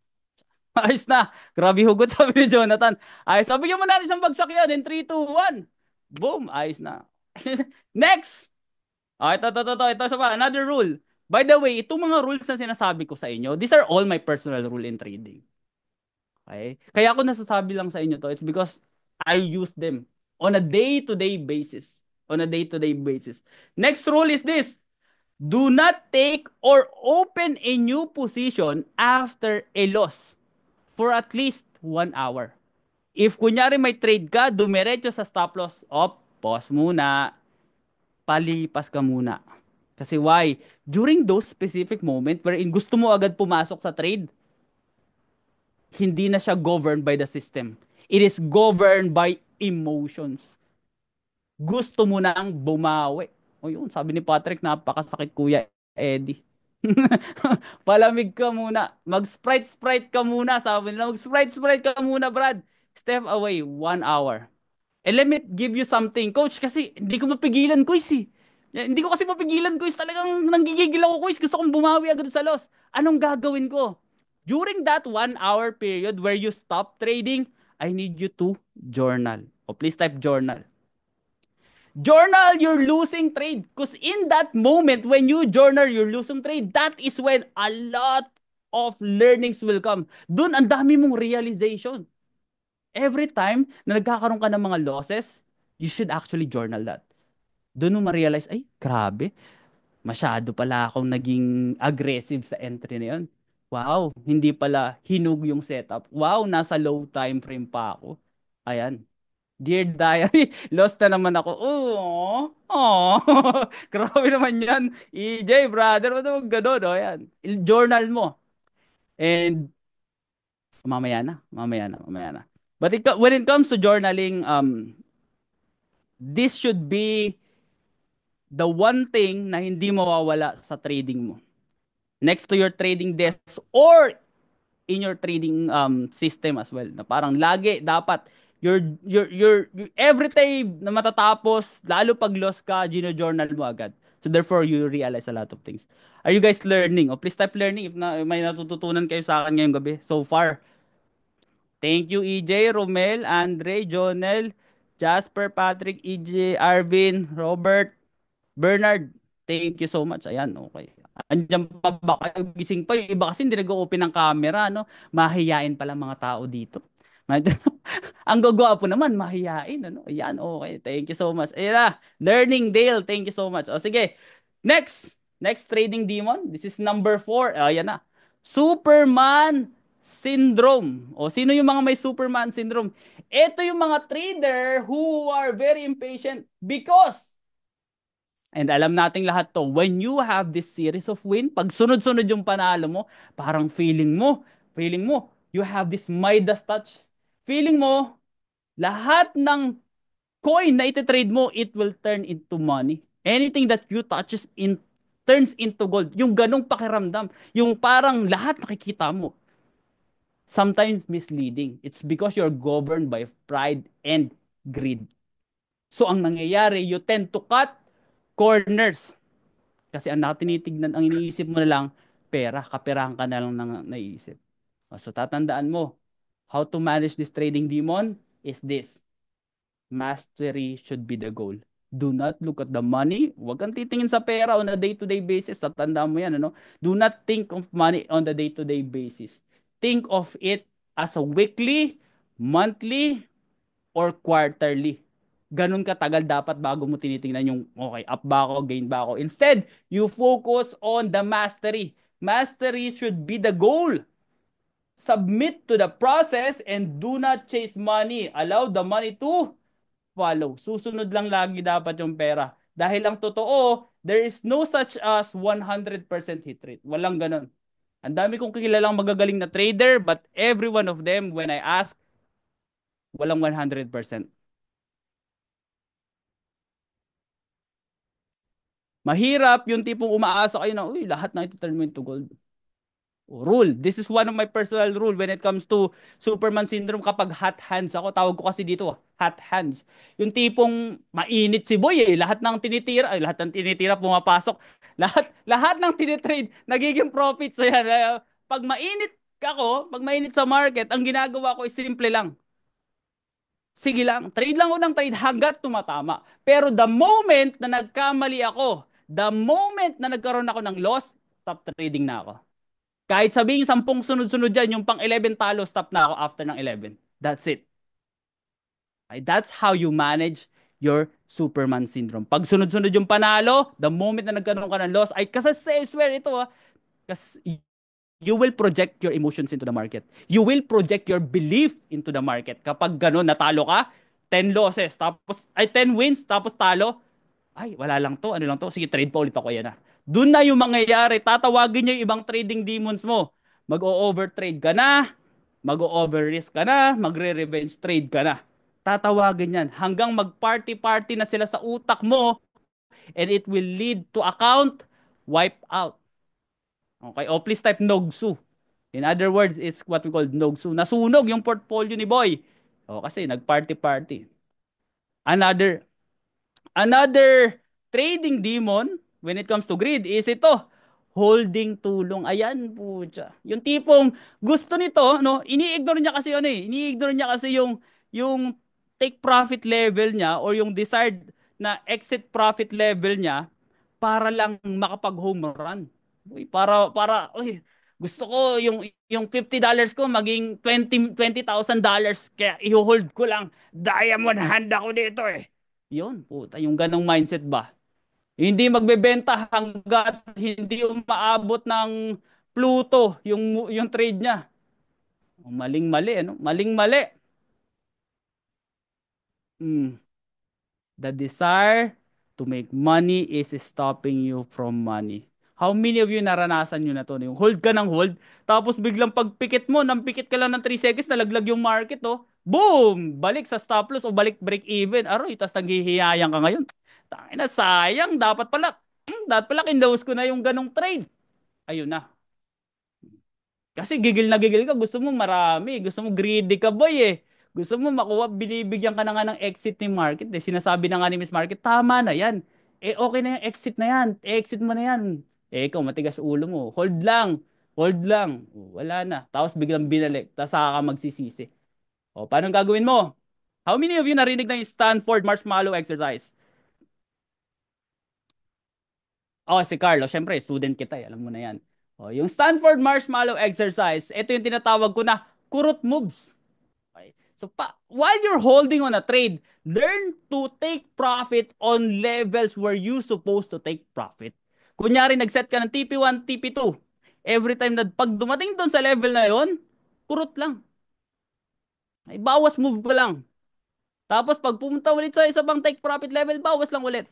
Ayos na. Grabe hugot sabi ni Jonathan. Ayos. Sabi mo natin isang bagsak yan in 3, 2, 1. Boom. Ayos na. Next. Ito sa pa. Another rule. By the way, itong mga rules na sinasabi ko sa inyo, these are all my personal rule in trading. Okay? Kaya ako nasasabi lang sa inyo to, it's because I use them on a day-to-day basis. On a day-to-day basis. Next rule is this. Do not take or open a new position after a loss for at least 1 hour. If kunyari may trade ka, dumiretso sa stop loss, pause muna, palipas ka muna. Kasi why? During those specific moment wherein gusto mo agad pumasok sa trade, hindi na siya governed by the system. It is governed by emotions. Gusto mo nang bumawi. O yun, sabi ni Patrick, napakasakit Kuya Eddie. Palamig ka muna. Mag-sprite-sprite ka muna. Sabi nila, mag-sprite-sprite ka muna, Brad. Step away, 1 hour. And let me give you something, coach, kasi hindi ko mapigilan, quiz eh. Hindi ko kasi mapigilan, quiz. Talagang nanggigigil ako, quiz. Gusto kong bumawi agad sa loss. Anong gagawin ko? During that 1 hour period where you stop trading, I need you to journal. O please type journal. Journal your losing trade. Because in that moment, when you journal your losing trade, that is when a lot of learnings will come. Doon, ang dami mong realization. Every time na nagkakaroon ka ng mga losses, you should actually journal that. Doon mo ma-realize, ay, grabe, masyado pala akong naging aggressive sa entry na yun. Wow, hindi pala hinug yung setup. Wow, nasa low time frame pa ako. Ayan. Dear Diary, lost na naman ako. Oh, oh. Grabe naman yan. EJ, brother, ba't naman gano'n? Oh, yan. Journal mo. And mamaya na. But when it comes to journaling, this should be the one thing na hindi mawawala sa trading mo. Next to your trading desk or in your trading system as well. Na parang lagi dapat every time na matatapos, lalo pag loss ka, gino-journal mo agad. So therefore, you realize a lot of things. Are you guys learning? O please type learning if may natututunan kayo sa akin ngayong gabi so far. Thank you, EJ, Romel, Andre, Jonel, Jasper, Patrick, EJ, Arvin, Robert, Bernard. Thank you so much. Ayan, okay. Andiyan pa ba kayo? Gising pa. Yung iba kasi hindi nag-open ng camera, no? Mahihain pala mga tao dito. Ang gagwapo naman, mahihain, ano? Ayan, okay. Thank you so much. Ayan na. Learning Dale, thank you so much. O sige. Next. Next trading demon. This is number 4. Ayan na. Superman syndrome. O sino yung mga may Superman syndrome? Ito yung mga trader who are very impatient because and alam nating lahat to, when you have this series of win, pag sunod-sunod yung panalo mo, parang feeling mo, you have this Midas touch. Feeling mo, lahat ng coin na ititrade mo, it will turn into money. Anything that you touches turns into gold. Yung ganong pakiramdam. Yung parang lahat makikita mo. Sometimes misleading. It's because you're governed by pride and greed. So ang nangyayari, you tend to cut corners. Kasi ang tinitignan, ang iniisip mo na lang, pera, kaperahan ka na lang naiisip. So tatandaan mo, how to manage this trading demon is this. Mastery should be the goal. Do not look at the money. Huwag kang titingin sa pera on a day-to-day basis. Tatandaan mo yan, ano? Do not think of money on the day-to-day basis. Think of it as a weekly, monthly, or quarterly. Ganun katagal dapat bago mo tinitingnan yung, okay, up ba ako, gain ba ako. Instead, you focus on the mastery. Mastery should be the goal. Submit to the process and do not chase money. Allow the money to follow. Susunod lang lagi dapat yung pera. Dahil ang totoo, there is no such as 100% hit rate. Walang ganun. Ang dami kong kilalang magagaling na trader, but every one of them, when I ask, walang 100%. Mahirap yung tipong umaasa kayo na, uy, lahat na ito turn mo into gold. Rule. This is one of my personal rule when it comes to Superman syndrome kapag hot hands ako. Tawag ko kasi dito, hot hands. Yung tipong mainit si boy eh. Lahat ng tinitira pumapasok. Lahat ng tinitrade, nagiging profit. So yan, pag mainit pag mainit sa market, ang ginagawa ko is simple lang. Sige lang, trade lang ako ng trade hanggat tumatama. Pero the moment na nagkamali ako, the moment na nagkaroon ako ng loss, stop trading na ako. Kahit sabihin 10 sunod-sunod dyan, yung pang 11 talo, stop na ako after ng 11. That's it. Okay, that's how you manage your Superman syndrome. Pag sunod-sunod yung panalo, the moment na nagkaroon ka ng loss, ay kasi I swear ito kasi you will project your emotions into the market. You will project your belief into the market. Kapag gano'n, natalo ka, 10 losses, tapos, ay 10 wins, tapos talo, ay, wala lang to, ano lang to, sige, trade pa ulit ako, yan na. Doon na yung mangyayari, tatawagin niya yung ibang trading demons mo. Mag-o-overtrade ka na, mag-o-overrisk ka na, magre-revenge trade ka na. Tatawagin yan hanggang mag-party-party na sila sa utak mo and it will lead to account wipe out. Okay? O please type Nogsu. In other words, it's what we call Nogsu. Nasunog yung portfolio ni Boy. O kasi nag-party-party. Another Another trading demon when it comes to greed is ito, holding tulong. Ayan po siya. Yung tipong gusto nito, no, ini-ignore niya kasi ano eh. Ini-ignore niya kasi yung take profit level niya or yung na exit profit level niya para lang makapag home run. Uy, uy, gusto ko yung $50 ko maging $20,000 kaya i-hold ko lang. Diamond hand ako dito eh. Yun, puta, yung ganong mindset ba? Hindi magbebenta hanggat hindi umaabot ng Pluto yung trade niya. Maling-mali, ano? Maling-mali. Hmm. The desire to make money is stopping you from money. How many of you naranasan nyo na to? Yung hold ka ng hold, tapos biglang pagpikit mo, nang pikit ka lang ng 3 seconds, nalaglag yung market, oh. Boom! Balik sa stop loss o balik break even. Aroy, tas naghihiyayang ka ngayon. Tangina, sayang. Dapat pala kinlose ko na yung ganong trade. Ayun na. Kasi gigil na gigil ka, gusto mo marami, gusto mo greedy ka boy eh. Gusto mo makuha, binibigyan ka na nga ng exit ni market eh. Sinasabi na nga ni Miss Market, tama na yan. Eh okay na yung exit na yan, exit mo na yan. Eh ikaw, matigas ulo mo, hold lang. O, wala na. Tapos biglang binalik, tapos saka ka magsisisi. O, paano gagawin mo? How many of you narinig na yung Stanford Marshmallow Exercise? Oh, si Carlo, syempre, student kita, alam mo na yan. Oh, yung Stanford Marshmallow Exercise, ito yung tinatawag ko na kurot moves. Okay? So, while you're holding on a trade, learn to take profit on levels where you supposed to take profit. Kunyari, nag-set ka ng TP1, TP2. Every time na pag dumating doon sa level na yon, kurot lang. Ay, bawas move ko lang. Tapos, pag pumunta ulit sa isa pang take profit level, bawas lang ulit.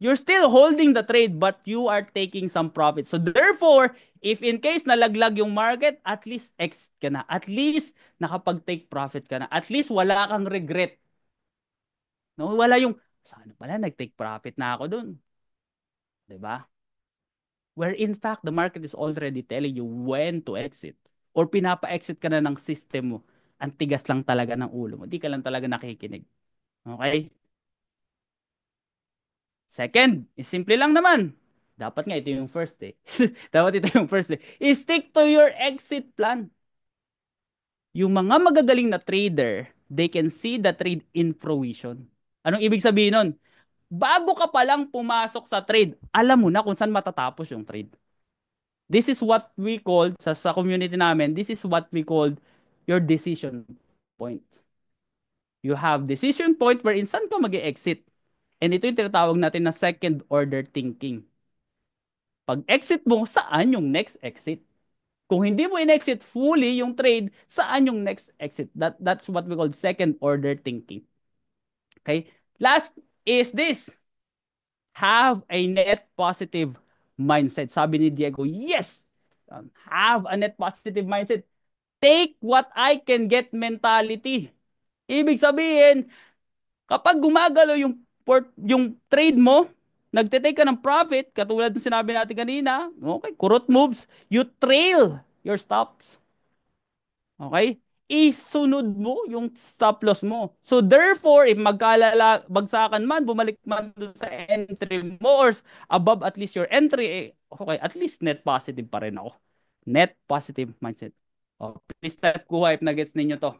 You're still holding the trade but you are taking some profit. So therefore, if in case nalaglag yung market, at least exit ka na. At least nakapag-take profit ka na. At least wala kang regret. No, wala yung sana pala nag-take profit na ako dun. 'Di ba? Where in fact the market is already telling you when to exit or pinapa-exit ka na ng system mo. Ang tigas lang talaga ng ulo mo. Di ka lang talaga nakikinig. Okay? Second, is simple lang naman. Dapat nga ito yung first eh. Dapat ito yung first eh. Stick to your exit plan. Yung mga magagaling na trader, they can see the trade in fruition. Anong ibig sabihin nun? Bago ka pa lang pumasok sa trade, alam mo na kung saan matatapos yung trade. This is what we call, sa community namin, this is what we call your decision point. You have decision point wherein saan ka mag-exit. And ito yung tinatawag natin na second order thinking. Pag exit mo, saan yung next exit? Kung hindi mo in-exit fully yung trade, saan yung next exit? That's what we call second order thinking. Okay? Last is this. Have a net positive mindset. Sabi ni Diego, yes! Have a net positive mindset. Take what I can get mentality. Ibig sabihin, kapag gumagalaw yung trade mo, nagte-take ka ng profit, katulad ng sinabi natin kanina, okay, kurot moves, you trail your stops. Okay? Isunod mo yung stop loss mo. So therefore, if bagsakan man, bumalik man doon sa entry mo or above at least your entry, okay, at least net positive pa rin ako. Net positive mindset. Oh, please type kuha if na-gets ninyo to.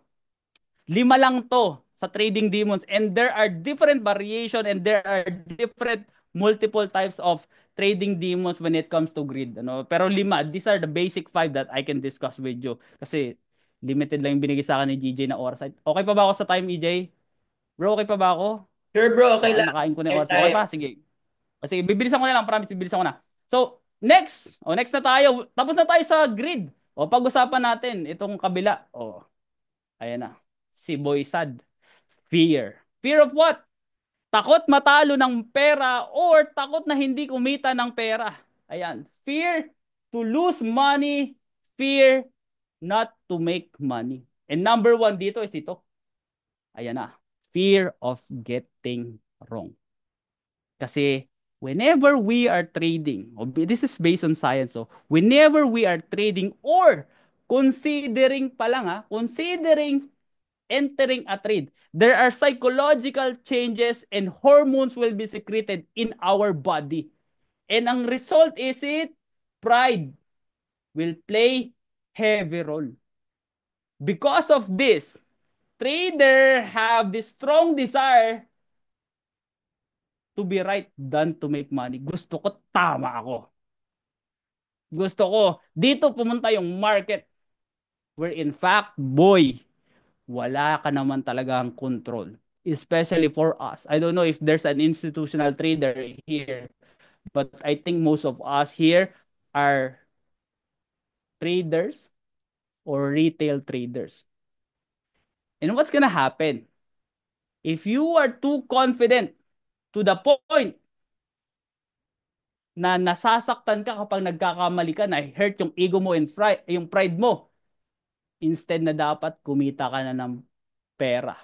5 lang to sa trading demons and there are different variation and there are different multiple types of trading demons when it comes to greed, ano. Pero 5, these are the basic 5 that I can discuss with you kasi limited lang yung binigay sa akin ni GJ na oras. Okay pa ba ako sa time, EJ? Bro, okay pa ba ako? Sure bro, okay Okay, lang. nakain ko na yung oras. Okay Airtime. pa? Sige. O sige, bibilisan ko na lang. Promise, bibilisan ko na. So, next na tayo. Tapos na tayo sa grid. O, pag-usapan natin itong kabila. O, ayan na. Si Boy Sad. Fear. Fear of what? Takot matalo ng pera or takot na hindi kumita ng pera. Ayan. Fear to lose money. Fear not to make money. And number 1 dito is ito. Ayan na. Fear of getting wrong. Kasi whenever we are trading, this is based on science, so whenever we are trading or considering pa lang considering entering a trade, there are psychological changes and hormones will be secreted in our body. And ang result is pride will play heavy role. Because of this, trader have this strong desire to be right than to make money. Gusto ko tama ako. Gusto ko dito pumunta yung market where in fact, boy, wala ka naman talagang control. Especially for us. I don't know if there's an institutional trader here, but I think most of us here are traders or retail traders. And what's gonna happen? If you are too confident to the point na nasasaktan ka kapag nagkakamali ka, na hurt yung ego mo and yung pride mo, instead na dapat kumita ka na ng pera.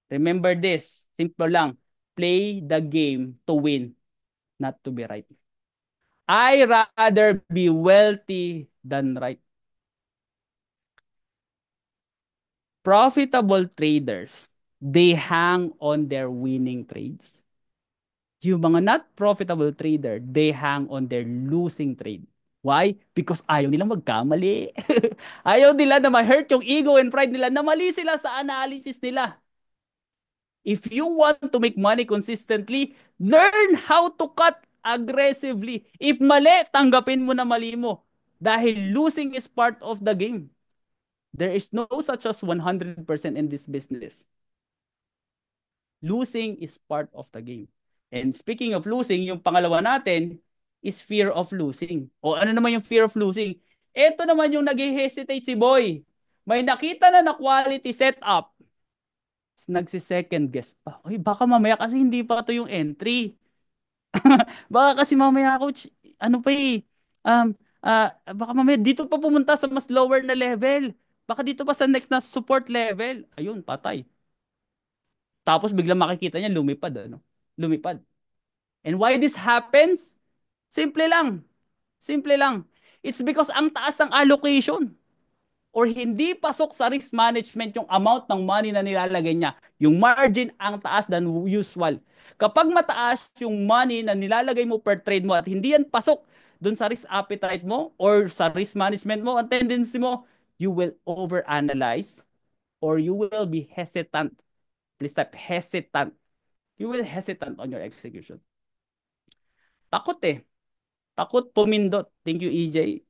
Remember this, simple lang, play the game to win, not to be right. I rather be wealthy than right. Profitable traders, they hang on their winning trades. Yung mga not profitable trader, they hang on their losing trade. Why? Because ayaw nilang magkamali. Ayaw nila na ma-hurt yung ego and pride nila na mali sila sa analysis nila. If you want to make money consistently, learn how to cut aggressively. If mali, tanggapin mo na mali mo. Dahil losing is part of the game. There is no such as 100% in this business. Losing is part of the game. And speaking of losing, yung pangalawa natin is fear of losing. O ano naman yung fear of losing? Ito naman yung nag-hesitate si Boy. May nakita na quality setup. Nagsi-second guess pa. Uy, baka mamaya kasi hindi pa ito yung entry. Baka kasi mamaya coach, ano pa eh, baka mamaya dito pa pumunta sa mas lower na level. Baka dito pa sa next na support level. Ayun, patay. Tapos biglang makikita niya lumipad, ano? Lumipad. And why this happens? Simple lang. Simple lang. It's because ang taas ng allocation or hindi pasok sa risk management yung amount ng money na nilalagay niya. Yung margin ang taas than usual. Kapag mataas yung money na nilalagay mo per trade mo at hindi yan pasok dun sa risk appetite mo or sa risk management mo, ang tendency mo, you will overanalyze or you will be hesitant. Please type hesitant. You will hesitant on your execution. Takot eh. Takot pumindot. Thank you, EJ.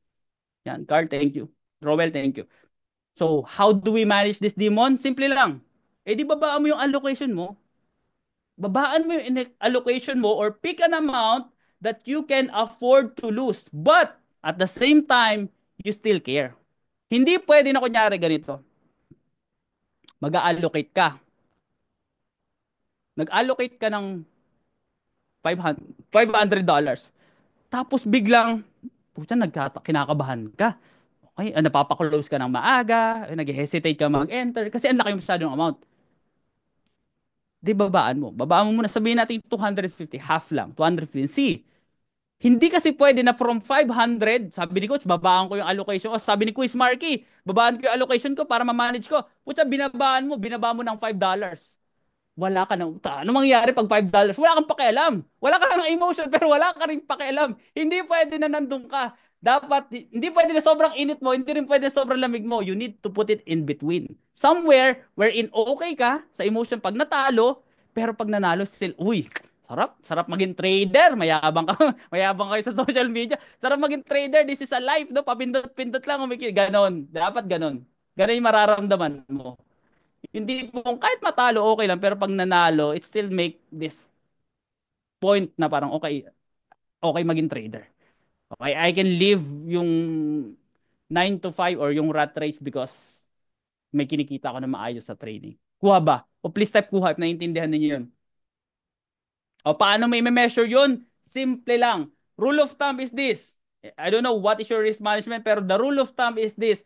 Yan, Carl, thank you. Roel, thank you. So, how do we manage this demon? Simple lang. Eh di babaan mo yung allocation mo. Babaan mo yung allocation mo or pick an amount that you can afford to lose. But, at the same time, you still care. Hindi pwede na kunyari ganito. Mag-allocate ka. Nag-allocate ka ng $500. Tapos biglang, pucha, kinakabahan ka. Okay, napapaklose ka ng maaga, nag-hesitate ka mag-enter kasi ang laki masyadong amount. Di babaan mo. Babaan mo muna. Sabihin natin 250, half lang. 250. See, hindi kasi pwede na from 500, sabi ni Coach, babaan ko yung allocation ko. Sabi ni Quiz Marky, babaan ko yung allocation ko para ma-manage ko. Pucha, binabaan mo ng $5. Wala ka na uta. Ano mangyayari pag $5? Wala kang pakialam. Wala ka ng emotion pero wala ka rin pakialam. Hindi pwede na nandun ka. Dapat, hindi pwede na sobrang init mo, hindi rin pwede na sobrang lamig mo. You need to put it in between. Somewhere wherein okay ka sa emotion pag natalo, pero pag nanalo, still, uy, sarap. Sarap maging trader. Mayabang ka. Mayabang kayo sa social media. Sarap maging trader. This is a life, no? Papindot-pindot lang. Ganon. Dapat ganon. Ganon yung mararamdaman mo. Hindi po kahit matalo okay lang pero pag nanalo it still make this point na parang okay maging trader. Okay, I can live yung 9 to 5 or yung rat race because may kinikita ako na maayos sa trading. Kuha ba? O please type kuha if naiintindihan niyo yun. O paano may measure yun? Simple lang. Rule of thumb is this. I don't know what is your risk management pero the rule of thumb is this.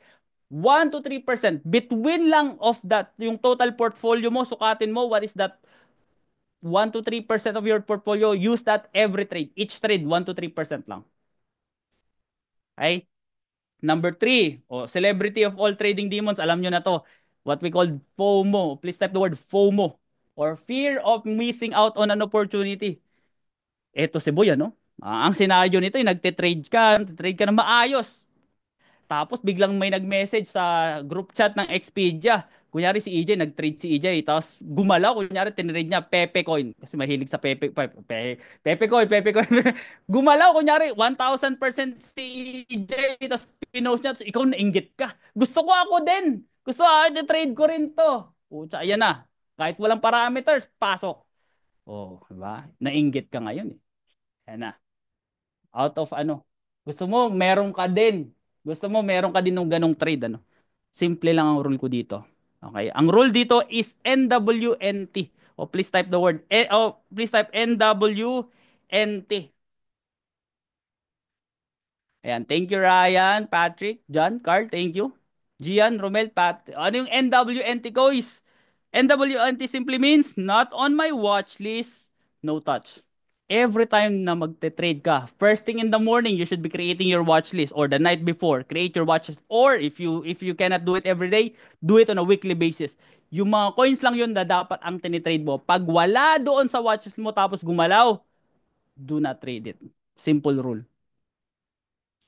1 to 3%. Between lang of that, yung total portfolio mo, sukatin mo, what is that 1 to 3% of your portfolio, use that every trade. Each trade, 1 to 3% lang. Okay? Number 3, celebrity of all trading demons, alam nyo na to. What we call FOMO. Please type the word FOMO. Or fear of missing out on an opportunity. Eto si Boy, ano? Ang senaryo nito, nagte-trade ka na maayos. Tapos biglang may nag-message sa group chat ng Expedia. Kunyari si EJ, nag-trade si EJ, tapos gumalaw, kunyari tinrade niya Pepe coin, kasi mahilig sa Pepe coin, Pepe coin. Gumalaw, kunyari 1,000% si EJ, tapos pinost niya, tapos ikaw nainggit ka. Gusto ko ako din. Gusto ko, trade ko rin to. Pucha, ayan na. Kahit walang parameters, pasok. Oh, diba? Nainggit ka ngayon eh. Ayan na. Out of ano. Gusto mo, meron ka din. Gusto mo, meron ka din ng ganong trade, ano. Simple lang ang rule ko dito. Okay? Ang rule dito is NWNT. O please type the word. Please type NWNT. Ayan. Thank you, Ryan, Patrick, John, Carl. Thank you. Gian, Romel, Pat. Ano yung NWNT, guys? NWNT simply means not on my watch list, no touch. Every time na magte-trade ka, first thing in the morning, you should be creating your watch list, or the night before, create your watch list. Or if you cannot do it every day, do it on a weekly basis. Yung mga coins lang yun na dapat ang tinitrade mo. Pag wala doon sa watch list mo tapos gumalaw, do not trade it. Simple rule.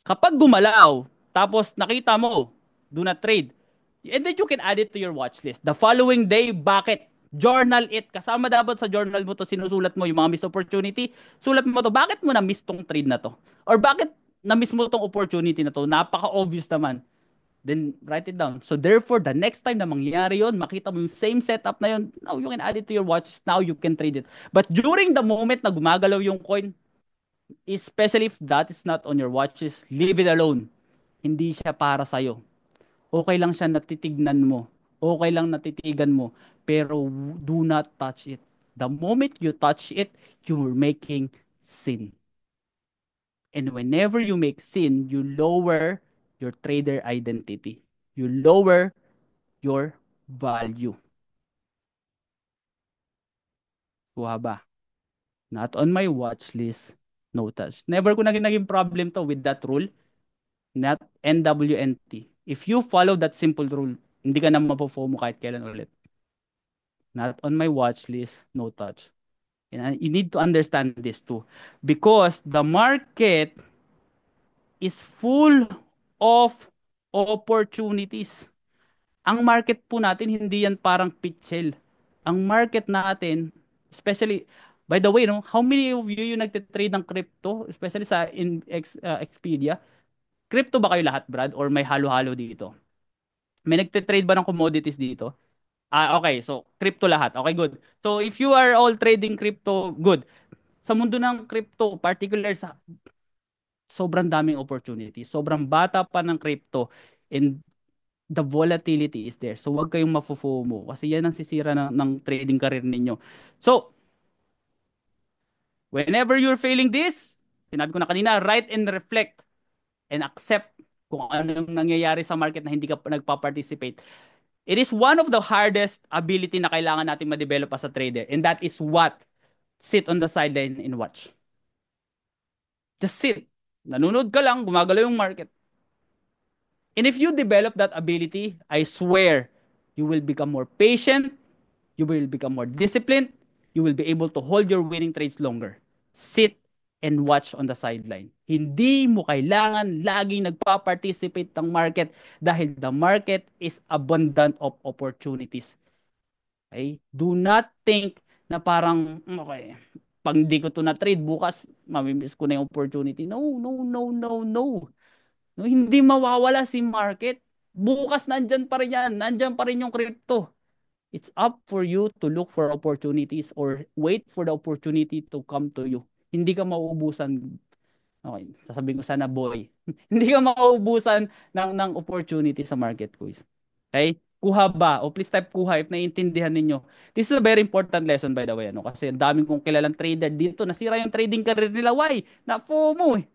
Kapag gumalaw, tapos nakita mo, do not trade. And then you can add it to your watch list. The following day, bakit? Journal it. Kasama dapat sa journal mo to, sinusulat mo yung mga missed opportunity. Sulat mo to, bakit mo na-miss tong trade na to? Or bakit na-miss mo tong opportunity na to? Napaka-obvious naman. Then write it down. So therefore, the next time na mangyayari yon, makita mo yung same setup na yon, now you can add it to your watch list. Now you can trade it. But during the moment na gumagalaw yung coin, especially if that is not on your watches, leave it alone. Hindi siya para sa'yo. Okay lang siya natitignan mo. Okay lang natitigan mo. Pero do not touch it. The moment you touch it, you're making sin. And whenever you make sin, you lower your trader identity. You lower your value. Kuha ba? Not on my watch list. No touch. Never ko naging problem to with that rule. Not NWNT. If you follow that simple rule, hindi ka na mapo-FOMO kahit kailan ulit. Not on my watch list, no touch. And you need to understand this too. Because the market is full of opportunities. Ang market po natin, hindi yan parang pitchel. Ang market natin, especially, by the way, no, how many of you yung nagtitrade ng crypto, especially sa Expedia? Crypto ba kayo lahat, Brad? Or may halo-halo dito? May nagte-trade ba ng commodities dito? Ah, okay. So, crypto lahat. Okay, good. So, if you are all trading crypto, good. Sa mundo ng crypto, particular sa sobrang daming opportunity. Sobrang bata pa ng crypto and the volatility is there. So, wag kayong mafo-FOMO kasi yan ang sisira ng trading career ninyo. So, whenever you're failing this, sinabi ko na kanina, write and reflect and accept kung ano yung nangyayari sa market na hindi ka nagpa-participate. It is one of the hardest ability na kailangan natin ma-develop as a trader. And that is what? Sit on the sideline and watch. Just sit. Nanonood ka lang, gumagalaw yung market. And if you develop that ability, I swear, you will become more patient, you will become more disciplined, you will be able to hold your winning trades longer. Sit and watch on the sideline. Hindi mo kailangan laging nagpa-participate ng market dahil the market is abundant of opportunities. Okay? Do not think na parang, okay, pag hindi ko to na trade, bukas, mamimiss ko na yung opportunity. No, no, no, no, no. No, hindi mawawala si market. Bukas nandyan pa rin yan. Nandyan pa rin yung crypto. It's up for you to look for opportunities or wait for the opportunity to come to you. Hindi ka mauubusan. Okay, sasabihin ko sana boy. Hindi ka mauubusan ng opportunity sa market, quiz. Okay? Kuha ba? O please type kuha if naiintindihan ninyo. This is a very important lesson by the way. Ano? Kasi ang daming kong kilalang trader dito. Nasira yung trading career nila. Why? Na FOMO eh.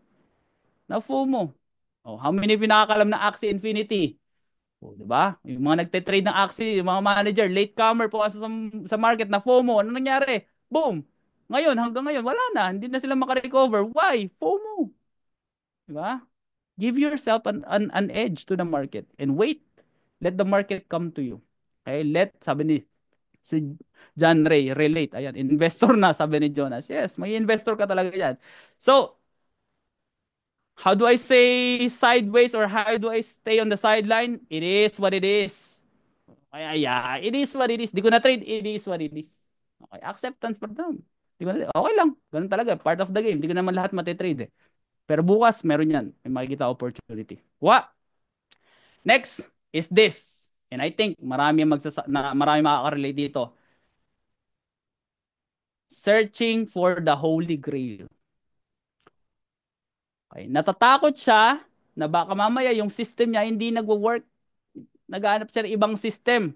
Na FOMO. Oh, how many of you nakakalam na Axie Infinity? Oh, di ba? Yung mga nagte-trade ng Axie, yung mga manager, latecomer po sa market na FOMO. Ano nangyari? Boom! Ngayon, hanggang ngayon, wala na. Hindi na sila makarecover. Why? FOMO. Di ba? Give yourself an edge to the market and wait. Let the market come to you. Okay? Sabi ni si John Ray, relate. Ayan, investor na, sabi ni Jonas. Yes, may investor ka talaga yan. So, how do I say sideways or how do I stay on the sideline? It is what it is. Kaya yeah, it is what it is. Di ko na trade, it is what it is. Okay, acceptance for them. Di ko na, okay lang. Ganun talaga, part of the game. Di ko naman lahat matitrade eh. Pero bukas, meron yan. May makikita opportunity. Next is this. And I think marami makaka-relate dito. Searching for the Holy Grail. Okay. Natatakot siya na baka mamaya yung system niya hindi nagwo-work. Naghahanap siya ng ibang system.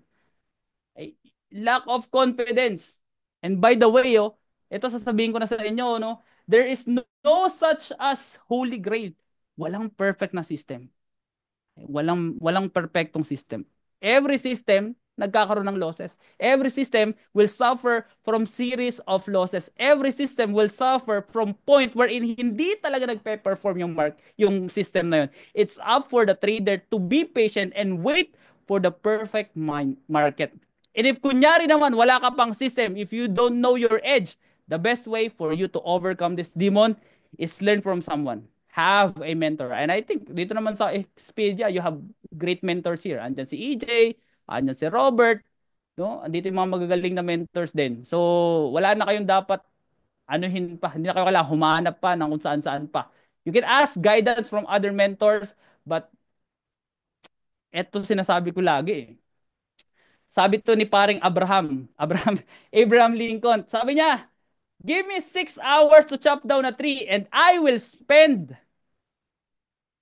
Ay, lack of confidence. And by the way, ito sasabihin ko na sa inyo, no? There is no such as Holy Grail. Walang perfect na system. Walang perpektong system. Every system nagkakaroon ng losses. Every system will suffer from series of losses. Every system will suffer from point wherein hindi talaga nagpe-perform yung system na yun. It's up for the trader to be patient and wait for the perfect market. And if kunyari naman wala ka pang system, if you don't know your edge, the best way for you to overcome this demon is learn from someone. Have a mentor. And I think dito naman sa Expedia, you have great mentors here. Andyan si EJ, andyan si Robert, no? Andito yung mga magagaling na mentors din. So, wala na kayong dapat anuhin pa. Hindi na kayo kailangan humanap pa ng kung saan-saan pa. You can ask guidance from other mentors, but eto sinasabi ko lagi eh. Sabi to ni paring Abraham Lincoln. Sabi niya, give me 6 hours to chop down a tree and I will spend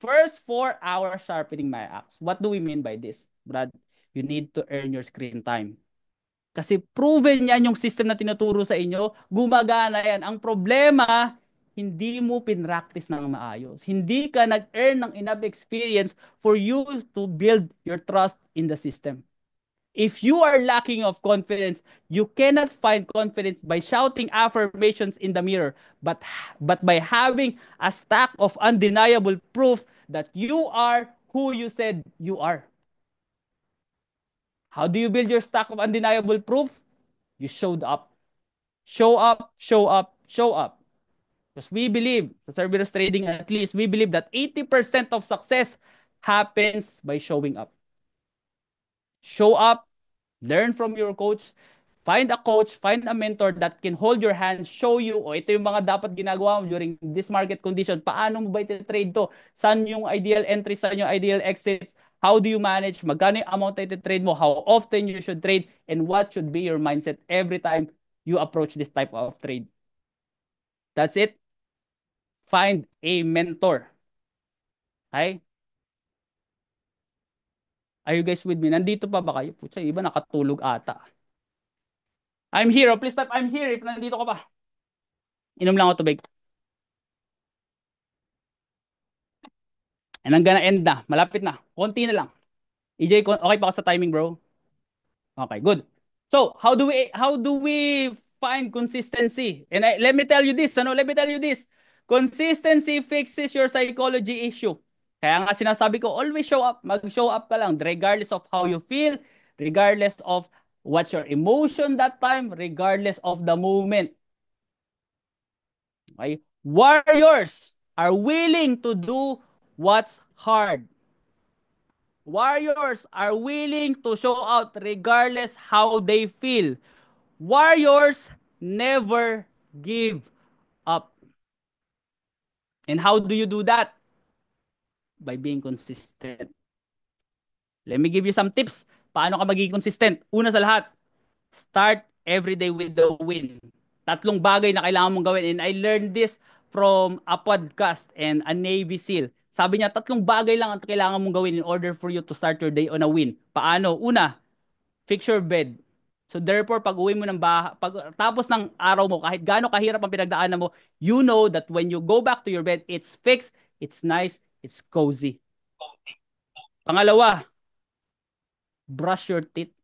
first 4 hours sharpening my axe. What do we mean by this, Brad? You need to earn your screen time. Kasi proven yan yung system na tinuturo sa inyo, gumagana yan. Ang problema, hindi mo pinractice ng maayos. Hindi ka nag-earn ng enough experience for you to build your trust in the system. If you are lacking of confidence, you cannot find confidence by shouting affirmations in the mirror, but by having a stack of undeniable proof that you are who you said you are. How do you build your stack of undeniable proof? You showed up. Show up, show up, show up. Because we believe, sa Cerberus Trading at least, we believe that 80% of success happens by showing up. Show up, learn from your coach, find a coach, find a mentor that can hold your hand, show you, ito yung mga dapat ginagawa mo during this market condition. Paano mo ba iti-trade to? Saan yung ideal entry, saan yung ideal exits? How do you manage? Magkano yung amount na iti-trade mo? How often you should trade? And what should be your mindset every time you approach this type of trade? That's it. Find a mentor. Okay? Are you guys with me? Nandito pa ba kayo? Putya, iba nakatulog ata. I'm here. Oh, please type I'm here if nandito ka pa. Inom lang ako tubig. And I'm gonna end na. Malapit na. Konti na lang. EJ, okay pa ka sa timing, bro? Okay, good. So, how do we find consistency? And let me tell you this, ano? Let me tell you this. Consistency fixes your psychology issue. Kaya nga sinasabi ko, always show up. Mag-show up ka lang regardless of how you feel, regardless of what's your emotion that time, regardless of the moment. Okay? Warriors are willing to do what's hard. Warriors are willing to show out regardless how they feel. Warriors never give up. And how do you do that? By being consistent. Let me give you some tips. Paano ka magiging consistent? Una sa lahat, start every day with the win. Tatlong bagay na kailangan mong gawin. And I learned this from a podcast and a Navy SEAL. Sabi niya, tatlong bagay lang ang kailangan mong gawin in order for you to start your day on a win. Paano? Una, fix your bed. So therefore, pag uwi mo ng pag tapos ng araw mo, kahit gaano kahirap ang pinagdaanan mo, you know that when you go back to your bed, it's fixed, it's nice, it's cozy. Pangalawa, brush your teeth.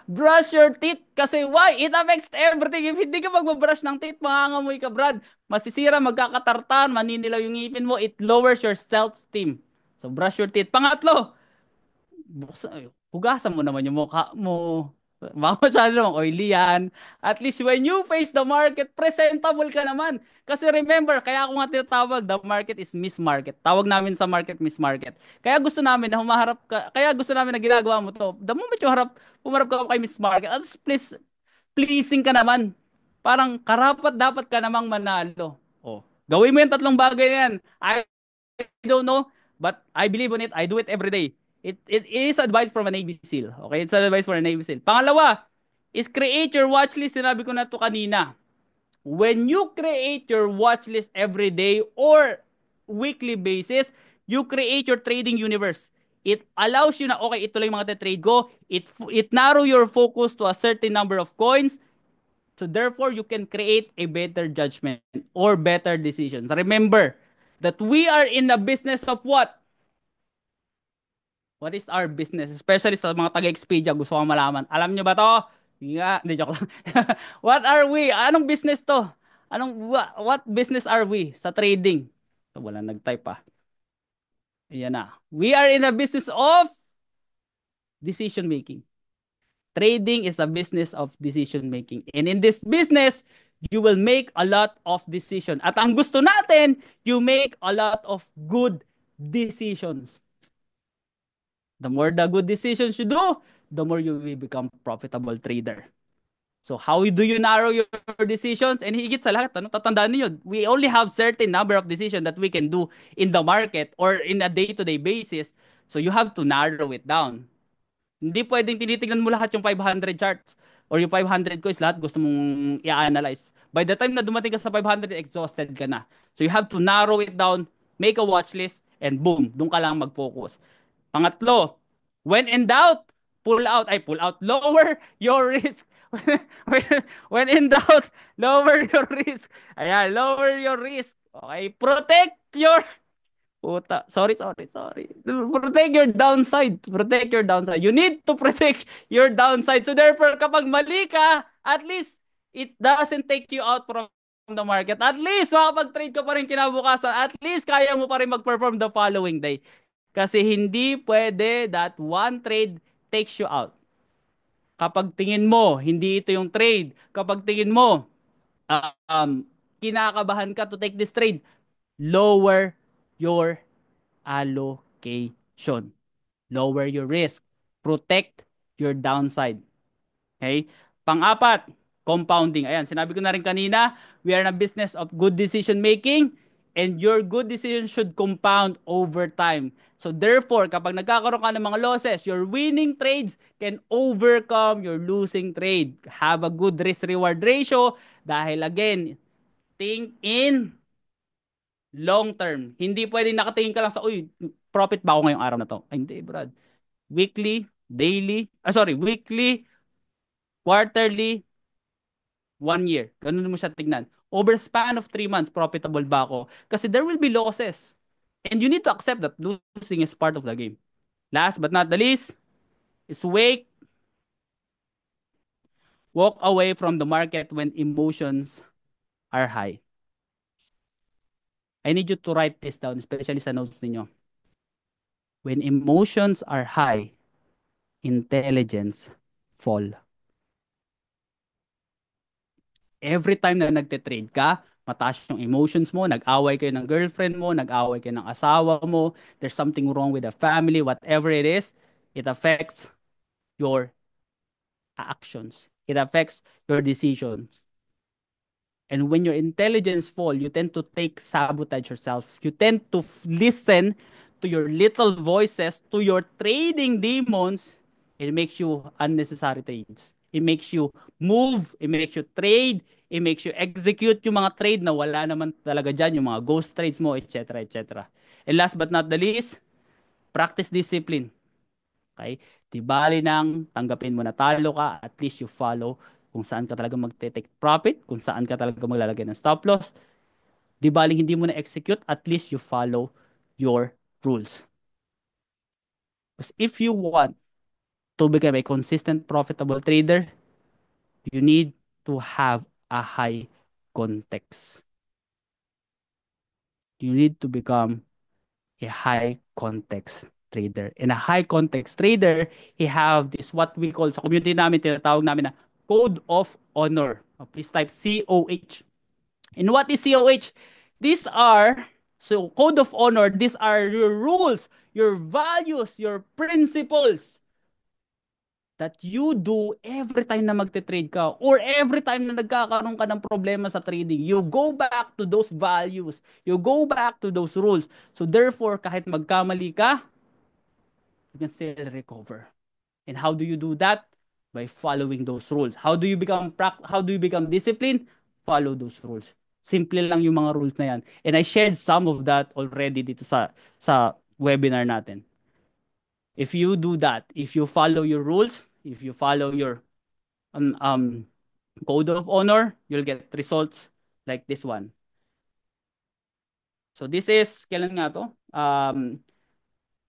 Brush your teeth. Kasi why? It affects everything. If hindi ka magbabrush ng teeth, mangangamoy ka, Brad. Masisira, magkakatartan, maninilaw yung ngipin mo. It lowers your self-esteem. So, brush your teeth. Pangatlo, hugasan mo naman yung mukha mo. Baka masyado namang oily yan. At least when you face the market, presentable ka naman. Kasi remember, kaya ako nga tinatawag, the market is Miss Market. Tawag namin sa market, Miss Market. Kaya gusto namin na humaharap ka, kaya gusto namin na ginagawa mo to. The moment you pumarap ka kay Miss Market, at least pleasing ka naman. Parang karapat dapat ka namang manalo. Oh. Gawin mo yung tatlong bagay na yan. I don't know, but I believe on it. I do it every day. It is advice from a Navy SEAL. Okay, it's advice for a Navy SEAL. Pangalawa is create your watch list. Sinabi ko na to kanina. When you create your watch list every day or weekly basis, you create your trading universe. It allows you na, okay, ito lang yung mga trade ko. It narrow your focus to a certain number of coins. So therefore, you can create a better judgment or better decisions. Remember that we are in the business of what? What is our business? Especially sa mga taga-Expedia, gusto ko malaman. Alam nyo ba to? Hindi nga, hindi joke lang. What are we? Anong business to? What business are we sa trading? So, wala nag-type pa. Ayan na. We are in the business of decision making. Trading is a business of decision making. And in this business, you will make a lot of decision. At ang gusto natin, you make a lot of good decisions. The more the good decisions you do, the more you will become profitable trader. So how do you narrow your decisions? And higit sa lahat, ano, tatandaan niyo, we only have certain number of decisions that we can do in the market or in a day-to-day basis. So you have to narrow it down. Hindi pwedeng tinitingnan mo lahat yung 500 charts or yung 500 coins, lahat gusto mong i-analyze. By the time na dumating ka sa 500, exhausted ka na. So you have to narrow it down, make a watch list, and boom, doon ka lang mag-focus. Pangatlo, when in doubt, pull out. Ay, pull out. Lower your risk. when, when in doubt, lower your risk. Ayan, lower your risk. Okay, protect your Puta. Sorry. Protect your downside. Protect your downside. You need to protect your downside. So therefore, kapag mali ka, at least it doesn't take you out from the market. At least makapag-trade ka pa rin kinabukasan. At least kaya mo pa rin mag-perform the following day. Kasi hindi pwede that one trade takes you out. Kapag tingin mo, hindi ito yung trade. Kapag tingin mo, kinakabahan ka to take this trade, lower your allocation. Lower your risk. Protect your downside. Okay? Pang-apat, compounding. Ayan, sinabi ko na rin kanina, we are in a business of good decision making and your good decision should compound over time. So therefore, kapag nagkakaroon ka ng mga losses, your winning trades can overcome your losing trade. Have a good risk-reward ratio dahil again, think in long term. Hindi pwedeng nakatingin ka lang sa, uy, profit ba ako ngayong araw na to? Ay, hindi, Brad. Weekly, daily, weekly, quarterly, 1 year. Ganun mo siya tignan. Over span of 3 months, profitable ba ako? Kasi there will be losses. And you need to accept that losing is part of the game. Last but not the least, is walk away from the market when emotions are high. I need you to write this down, especially sa notes ninyo. When emotions are high, intelligence fall. Every time na nagte-trade ka, mataas yung emotions mo, nag-away kayo ng girlfriend mo, nag-away kayo ng asawa mo, there's something wrong with the family, whatever it is, it affects your actions. It affects your decisions. And when your intelligence fall, you tend to take sabotage yourself. You tend to listen to your little voices, to your trading demons. It makes you unnecessary trades. It makes you move, it makes you trade, it makes you execute yung mga trade na wala naman talaga dyan, yung mga ghost trades mo, etc. etc. And last but not the least, practice discipline. Okay? Di bali nang tanggapin mo na talo ka, at least you follow kung saan ka talaga magte-take profit, kung saan ka talaga maglalagay ng stop loss. Di bali hindi mo na execute, at least you follow your rules. Because if you want to become a consistent profitable trader, you need to have a high context. You need to become a high context trader. And a high context trader, he have this what we call sa community namin, tinatawag namin na code of honor. Please type COH. And what is COH? These are, so code of honor, these are your rules, your values, your principles that you do every time na magte-trade ka or every time na nagkakaroon ka ng problema sa trading. You go back to those values. You go back to those rules. So therefore, kahit magkamali ka, you can still recover. And how do you do that? By following those rules. How do you become disciplined? Follow those rules. Simple lang yung mga rules na yan. And I shared some of that already dito sa webinar natin. If you do that, if you follow your rules, if you follow your um, um, code of honor, you'll get results like this one. So this is, kailan nga to?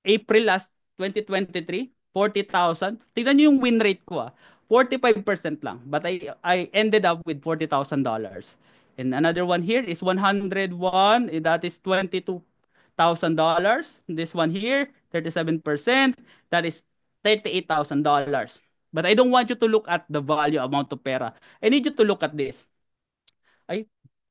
April last 2023, 40,000. Tingnan niyo yung win rate ko 45% lang. But I ended up with $40,000. And another one here is 101. That is $22,000. This one here, 37%. That is $38,000. But I don't want you to look at the value amount of pera. I need you to look at this. Ay,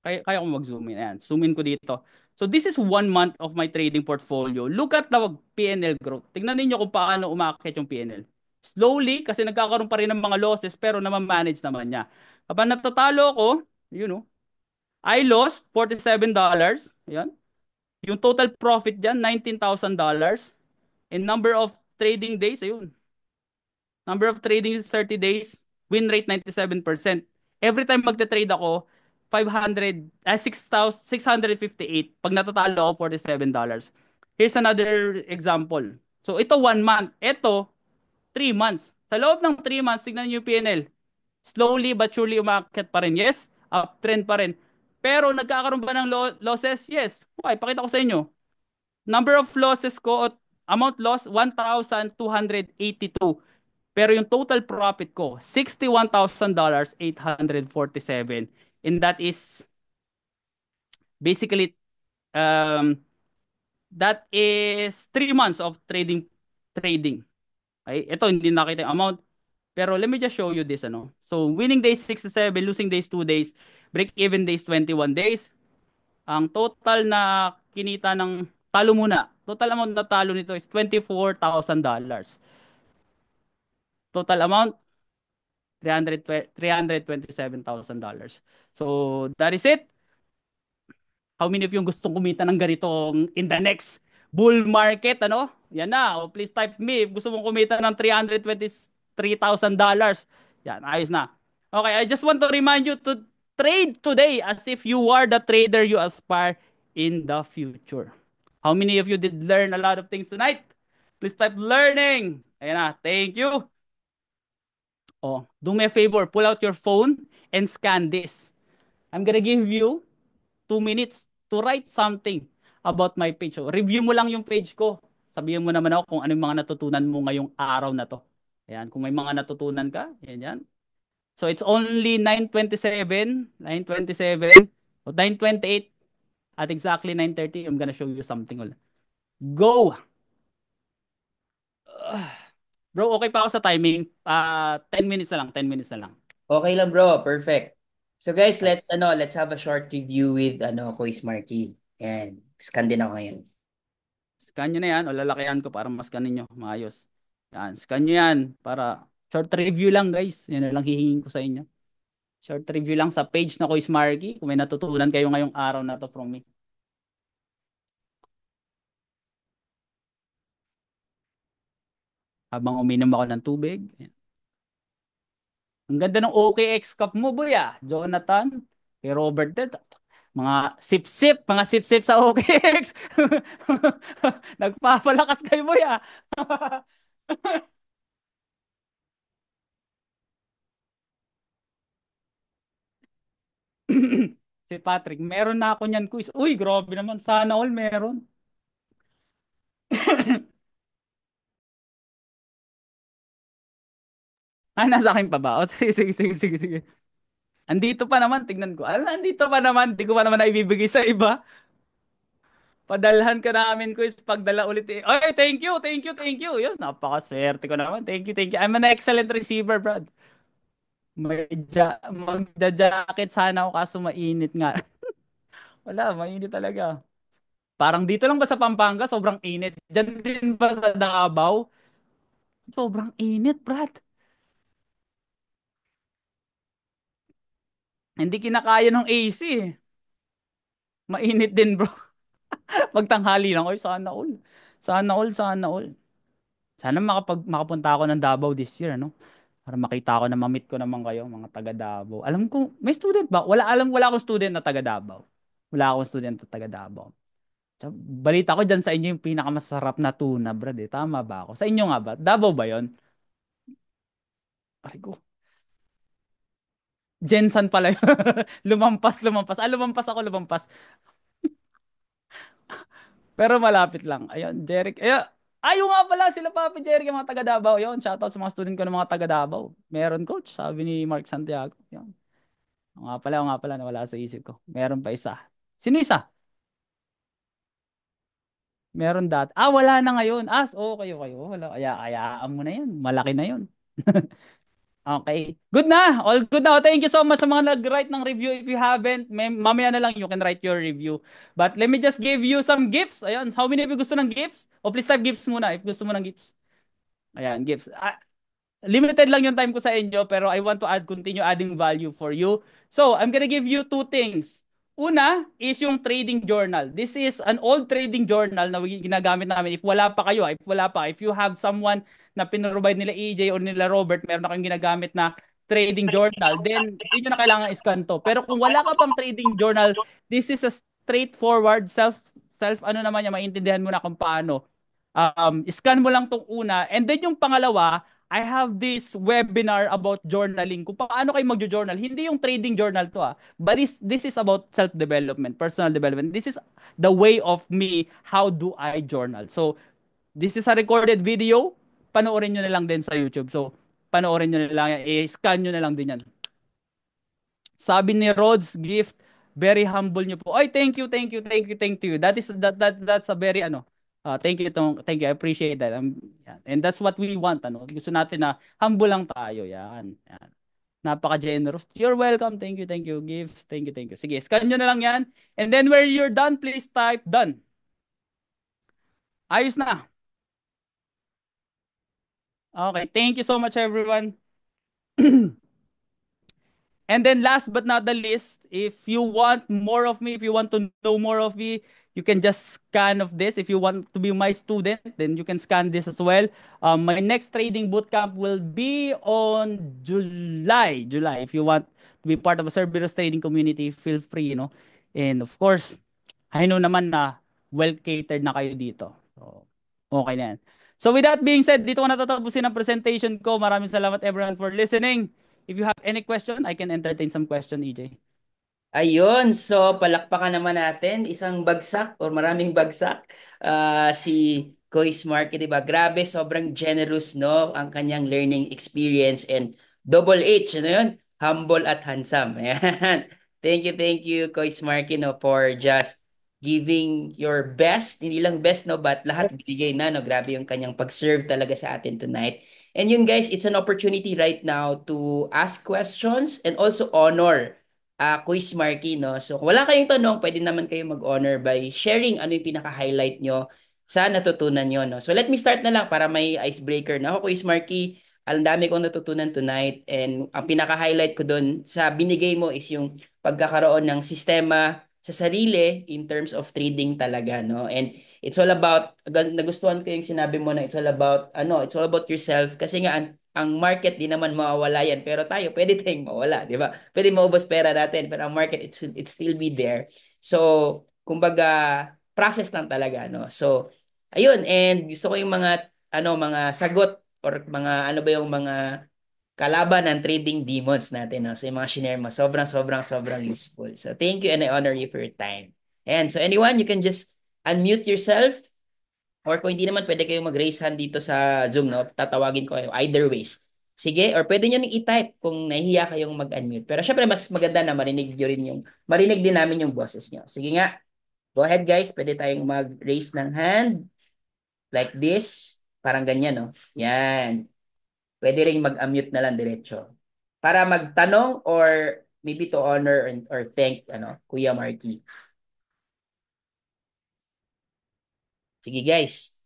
kaya ko mag-zoom in. Ayan, zoom in ko dito. So this is 1 month of my trading portfolio. Look at the PNL growth. Tingnan niyo kung paano umaakit yung PNL. Slowly, kasi nagkakaroon pa rin ng mga losses, pero naman-manage naman niya. Kapag natatalo ako, you know, I lost $47. Ayan. Yung total profit dyan, $19,000. And number of trading days, ayun, number of trading is 30 days. Win rate 97%. Every time magte-trade ako, 6,658. Pag natatalo ako, $47. Here's another example. So ito 1 month. Ito 3 months. Sa loob ng 3 months, tignan niyo yung PNL. Slowly but surely umakyat pa rin. Yes, uptrend pa rin. Pero nagkakaroon ba ng losses? Yes. Why? Pakita ko sa inyo. Number of losses ko, amount loss, 1,282. Pero yung total profit ko, $61,847. And that is basically, um, that is 3 months of trading. Okay? Ito, hindi nakita yung amount. Pero let me just show you this. So, winning days 67, losing days 2 days, break-even days 21 days. Ang total na kinita ng, talo muna. Total amount na talo nito is $24,000. Total amount, $327,000. So, that is it. How many of you gustong kumita ng ganitong in the next bull market, Yan na. Please type me if gusto mong kumita ng $323,000. Yan, ayos na. Okay, I just want to remind you to trade today as if you are the trader you aspire in the future. How many of you did learn a lot of things tonight? Please type learning. Ayan na. Thank you. Oh, do me a favor. Pull out your phone and scan this. I'm gonna give you 2 minutes to write something about my page. So, review mo lang yung page ko. Sabihin mo naman ako kung ano yung mga natutunan mo ngayong araw na to. Ayan, kung may mga natutunan ka, yan yan. So it's only 9:27 o 9:28 at exactly 9:30 I'm gonna show you something ulit. Go! Bro, okay pa ako sa timing. 10 minutes na lang, 10 minutes na lang. Okay lang bro, perfect. So guys, Okay. let's have a short review with Quiz Marky. And scan din ako ngayon. Scan nyo na yan o lalakihan ko para mas scanin nyo. Maayos. Yan, scan nyo yan para short review lang guys. Yan na lang hihingin ko sa inyo. Short review lang sa page na Quiz Marky kung may natutunan kayo ngayong araw na to from me. Habang uminom ako ng tubig. Yan. Ang ganda ng OKX cup mo, boy, Jonathan. Kay Robert din. Mga sip-sip sa OKX. Nagpapalakas kayo, boy, Si Patrick, meron na ako niyan quiz. Uy, grabe naman. Sana all meron. Nasa akin pa ba? O, sige, sige, sige, sige, sige. Andito pa naman, tignan ko. Andito pa naman. Di ko pa naman naibibigay sa iba. Padalhan ka namin quiz, pagdala ulit eh. Ay, thank you, thank you, thank you. Yun, napakaswerte ko naman. Thank you, thank you. I'm an excellent receiver, Brad. Magja-jacket sana ako kaso mainit nga. Wala, mainit talaga. Parang dito lang ba sa Pampanga, sobrang init. Diyan din ba sa Davao? Sobrang init, Brad. Hindi kinakaya ng AC eh. Mainit din, bro. Pagtanghali lang, oy, sana all. Sana all, sana all. Sana makapunta ako ng Davao this year, ano? Para makita ko na mamit ko naman kayo, mga taga Davao. Alam ko, may student ba? Wala akong student na taga Davao. Wala akong student na taga Davao. Balita ko dyan sa inyo yung pinakamasarap na tuna, brad eh. Tama ba ako? Sa inyo nga ba? Davao ba yon? Aray ko. Jensan pala yun. Lumampas. Lumampas ako, lumampas. Pero malapit lang. Ayun, Jeric. Ayun nga pala, sila Papi Jeric, yung mga taga Davao. Yun, shoutout sa mga student ko ng mga taga Davao. Meron coach, sabi ni Mark Santiago. Yun. Oo nga pala, nawala sa isip ko. Meron pa isa. Sino isa? Meron dati. Wala na ngayon. Okay, okay. Wala. Ayaan mo na yun. Malaki na yun. Okay. Good na. All good na. Thank you so much sa mga nag-write ng review. If you haven't, mamaya na lang you can write your review. But let me just give you some gifts. Ayan. How many of you gusto ng gifts? O please type gifts muna if gusto mo ng gifts. Ayan, gifts. Limited lang yung time ko sa inyo, pero I want to continue adding value for you. So, I'm gonna give you two things. Una is yung trading journal. This is an old trading journal na ginagamit namin. If wala pa kayo, if you have someone na pinrovide nila EJ or nila Robert, meron na kayong ginagamit na trading journal, then hindi nyo na kailangan iscan to. Pero kung wala ka pang trading journal, this is a straightforward self ano naman niya, maintindihan mo na kung paano. Scan mo lang tong una, and then yung pangalawa, I have this webinar about journaling. Kung paano kayo magjo-journal. Hindi yung trading journal to but this is about self-development, personal development. This is the way of me, how do I journal. So, this is a recorded video. Panoorin nyo na lang din sa YouTube. So, panoorin nyo na lang yan. I-scan nyo na lang din yan. Sabi ni Rhodes Gift, very humble niyo po. Ay, thank you. That's a very thank you. I appreciate that. Yan. And that's what we want, ano. Gusto natin na humble lang tayo, yan. Yan. Napaka-generous. You're welcome. Thank you. Gifts. Thank you. Sige, scan nyo na lang yan. And then where you're done, please type done. Ayos na. Okay, thank you so much everyone. And then last but not the least, if you want more of me, if you want to know more of me, you can just scan of this. If you want to be my student, then you can scan this as well. My next trading bootcamp will be on July. July. If you want to be part of a Cerberus trading community, feel free, you know. And of course, I know naman na well catered na kayo dito. So, okay na yan. So with that being said, dito ko natatapusin ang presentation ko. Maraming salamat everyone for listening. If you have any question, I can entertain some question, EJ. Ayun, so palakpakan naman natin isang bagsak or maraming bagsak si Kois Marky, 'di ba? Grabe, sobrang generous no ang kanyang learning experience and double H, ano 'yun? Humble at handsome. Ayan. Thank you Kois Marky no for just giving your best, hindi lang best no, but lahat binigay na no. Grabe yung kanyang pag-serve talaga sa atin tonight. And yun guys, it's an opportunity right now to ask questions and also honor Quiz Marky, no? So, kung wala kayong tanong, pwede naman kayo mag-honor by sharing ano yung pinaka-highlight nyo sa natutunan nyo, no? So, let me start na lang para may icebreaker na ako, Quiz Marky. Ang dami kong natutunan tonight and ang pinaka-highlight ko doon sa binigay mo is yung pagkakaroon ng sistema sa sarili in terms of trading talaga, no? And it's all about, nagustuhan ko yung sinabi mo na it's all about yourself kasi nga ang market di naman mawawala yan pero tayo pwede tayong mawala, di ba? Pwede maubos pera natin pero ang market it still be there. So, kumbaga process lang talaga, no? So, ayun, and gusto ko yung mga sagot or mga ano ba yung mga kalaban ng trading demons natin, no? So, yung mga shinare mo, sobrang useful. So, thank you and I honor you for your time. And so, anyone, you can just unmute yourself or kung hindi naman, pwede kayong mag-raise hand dito sa Zoom, no? Tatawagin ko kayo either ways. Sige, or pwede nyo nang i-type kung nahihiya kayong mag-unmute. Pero syempre, mas maganda na marinig din namin yung boses nyo. Sige nga. Go ahead guys, pwede tayong mag-raise ng hand like this. Parang ganyan, no? Yan. Pwede ring mag-unmute na lang diretso. Para magtanong or maybe to honor or thank Kuya Marky. Sige guys,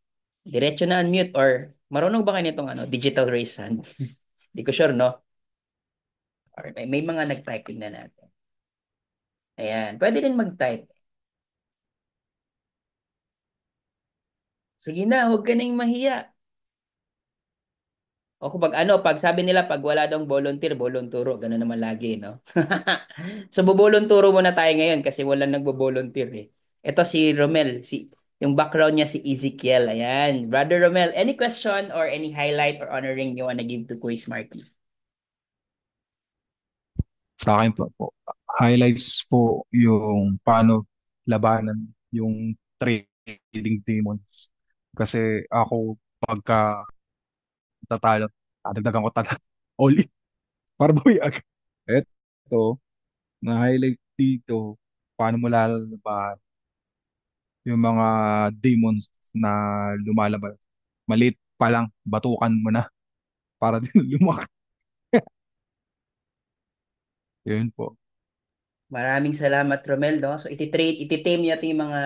diretso na unmute or marunong ba kayo nitong digital raise hand? Di ko sure, no? Or may mga nag-typing na natin. Ayan, pwede rin mag-type. Sige na, huwag ka nang mahiya. O kung pag sabi nila pag wala daw volunteer, volonturo, gano'n naman lagi, no? So, bubolonturo muna tayo ngayon kasi wala nagbo-volunteer eh. Ito si Romel, yung background niya si Ezekiel. Ayan. Brother Romel, any question or any highlight or honoring you wanna give to Quiz Marky? Sa akin po, highlights po yung paano labanan yung trading demons. Kasi ako, pagka tatalo, dadagdagan ko talaga all in para buhay agad. Eto, na-highlight dito, paano mo lalabanan yung mga demons na lumalabas. Maliit pa lang, batukan mo na para din lumaki. Yun po. Maraming salamat, Romel, no? So, iti-tame natin yung mga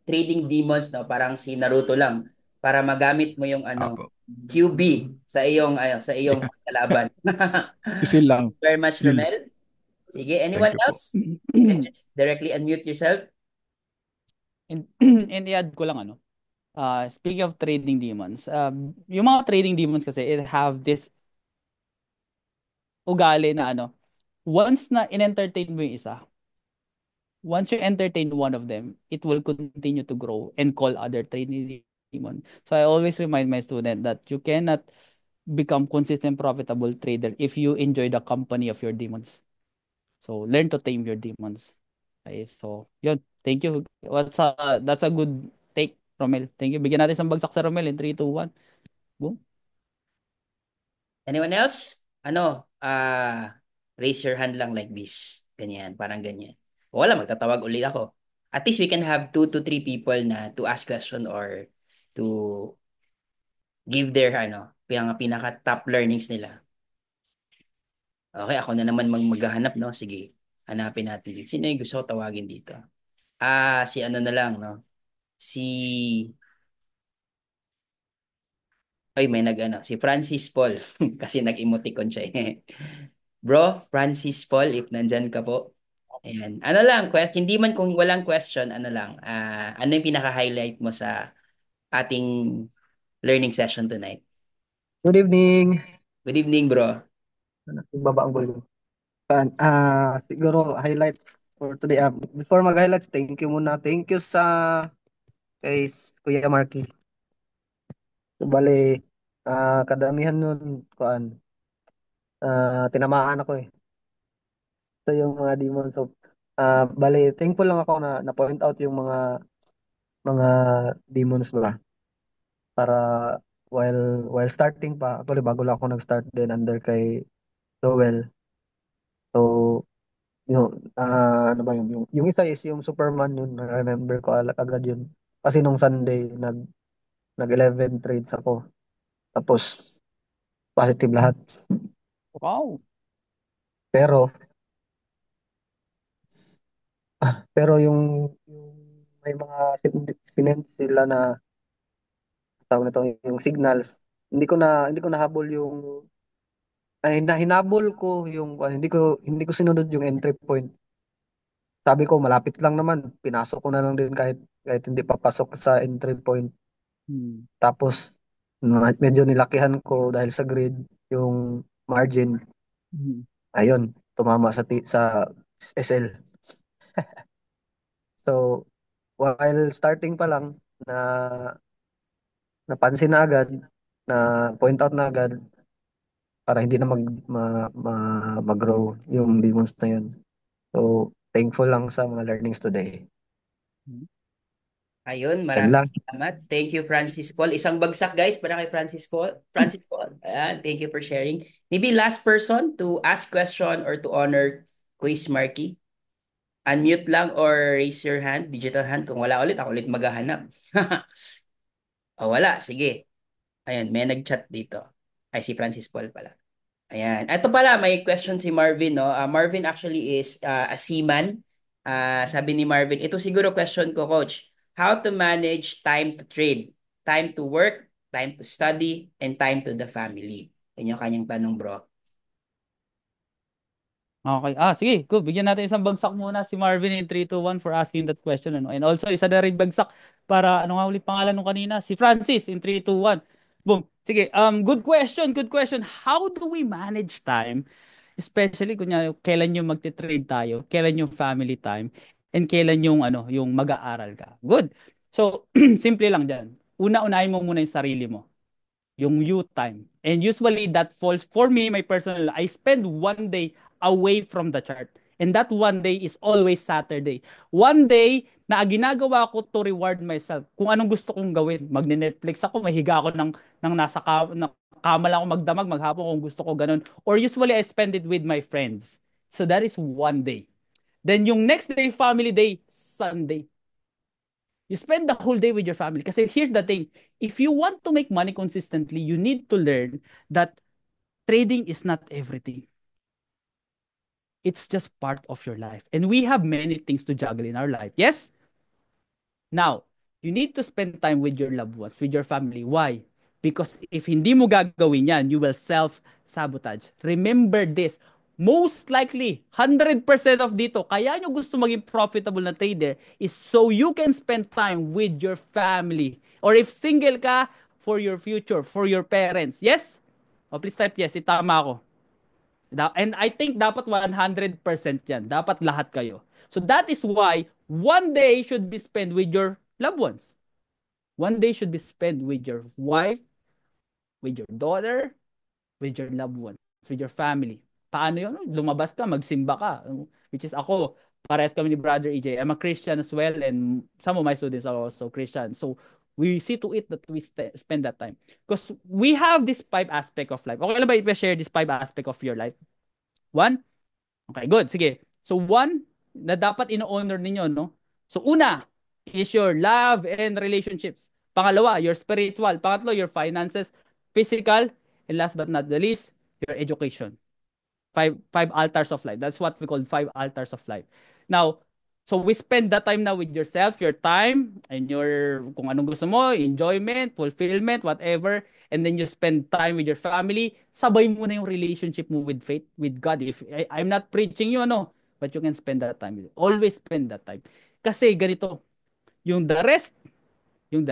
trading demons, no? Parang si Naruto lang para magamit mo yung Apo. QB sa iyong kalaban. Chill lang. Thank you very much, Chill. Romel. Sige, anyone Thank you po. else? You can just directly unmute yourself. And, and i-add ko lang speaking of trading demons, yung mga trading demons kasi it have this ugali na once na in-entertain mo yung isa, once you entertain one of them, it will continue to grow and call other trading demon. So I always remind my student that you cannot become consistent profitable trader if you enjoy the company of your demons. So learn to tame your demons. Okay, so yun. Thank you. That's a good take, Romel. Thank you. Bigyan natin isang bagsak sa Romel in 3, 2, 1. Boom. Anyone else? Raise your hand lang like this. Ganyan, parang ganyan. Wala, magtatawag ulit ako. At least we can have 2 to 3 people na to ask question or to give their pinaka top learnings nila. Okay, ako na naman maghahanap, no? Sige, hanapin natin. Sino yung gusto ko tawagin dito? Si na lang, no? Si, ay, may si Francis Paul. Kasi nag-emoticon siya eh. Bro, Francis Paul, if nandyan ka po. Ayan. Ano lang, hindi man kung walang question, ano lang, ano yung pinaka-highlight mo sa ating learning session tonight? Good evening. Good evening, bro. Baba ang volume. Siguro highlight for today. Before mag-highlights, thank you muna. Thank you kay Kuya Marky. So, bale, kadamihan nun, tinamaan ako eh. So, yung mga demon. So, bale, thankful lang ako na na-point out yung mga demons ba. Para while starting pa, actually bago lang ako nag-start din under kay Joel. So, ano ba yun? Yung isa is yung Superman yun. Na-remember ko agad yun. Kasi nung Sunday, nag 11 trades ako. Tapos, positive lahat. Wow. Pero, pero yung may mga sinend sila na tawag nito yung signals. Hindi ko nahabol yung hinabol ko yung hindi ko sinunod yung entry point. Sabi ko malapit lang naman, pinasok ko na lang din kahit hindi papasok sa entry point. Hmm. Tapos medyo nilakihan ko dahil sa grid yung margin. Hmm. Ayun, tumama sa SL. So while starting pa lang na napansin na agad, na point out na agad para hindi na mag-grow yung demons na yun. So thankful lang sa mga learnings today. Ayun, Yan maraming lang. salamat. Thank you, Francis Paul. Isang bagsak, guys, para kay Francis Paul. Francis Paul. Ayan, thank you for sharing. Maybe last person to ask question or to honor Quiz Marky. Unmute lang or raise your hand, digital hand. Kung wala ulit, ako ulit maghahanap. O wala, sige. Ayan, may nag-chat dito. Ay, si Francis Paul pala. Ayan. Ito pala, may question si Marvin, no? Marvin actually is a seaman. Sabi ni Marvin, ito siguro question ko, Coach. How to manage time to trade? Time to work, time to study, and time to the family. Yan yung kanyang tanong, bro. Okay. Sige. Cool. Bigyan natin isang bagsak muna si Marvin in 3, 2, 1 for asking that question. Ano? And also, isa na rin bagsak para, ano nga ulit pangalan nung kanina? Si Francis in 3, 2, 1. Boom. Sige. Good question. Good question. How do we manage time? Especially, kunya, kailan yung magte-trade tayo, kailan yung family time, and kailan yung, yung mag-aaral ka. Good. So, simple lang dyan. Una-unahin mo muna yung sarili mo, yung you time. And usually that falls for me, my personal, I spend one day away from the chart. And that one day is always Saturday. One day na ginagawa ko to reward myself. Kung anong gusto kong gawin. Magne-Netflix ako, mahiga ako ng nasa kama lang ako magdamag, maghapon kung gusto ko ganun. Or usually I spend it with my friends. So that is one day. Then yung next day, family day, Sunday. You spend the whole day with your family. Kasi here's the thing, if you want to make money consistently, you need to learn that trading is not everything. It's just part of your life. And we have many things to juggle in our life. Yes? Now, you need to spend time with your loved ones, with your family. Why? Because if hindi mo gagawin yan, you will self-sabotage. Remember this, most likely, 100% of dito, kaya nyo gusto maging profitable na trader is so you can spend time with your family. Or if single ka, for your future, for your parents. Yes? Please type yes, itama ako. And I think dapat 100% yan. Dapat lahat kayo. So that is why one day should be spent with your loved ones. One day should be spent with your wife, with your daughter, with your loved ones, with your family. Paano yun? Lumabas ka, magsimba ka. Which is ako, parehas kami ni Brother EJ. I'm a Christian as well and some of my students are also Christian. So we see to it that we spend that time. Because we have this 5 aspect of life. Okay lang ba i-share this 5 aspect of your life? One? Okay, good. Sige. So, one na dapat ino-honor ninyo, no? So, una is your love and relationships. Pangalawa, your spiritual. Pangatlo, your finances, physical, and last but not the least, your education. Five altars of life. That's what we call 5 altars of life. Now, so we spend that time now with yourself, your time, and your, kung anong gusto mo, enjoyment, fulfillment, whatever. And then you spend time with your family. Sabay mo na yung relationship mo with faith, with God. If I'm not preaching you, ano, but you can spend that time. Always spend that time. Kasi ganito, yung the rest, yung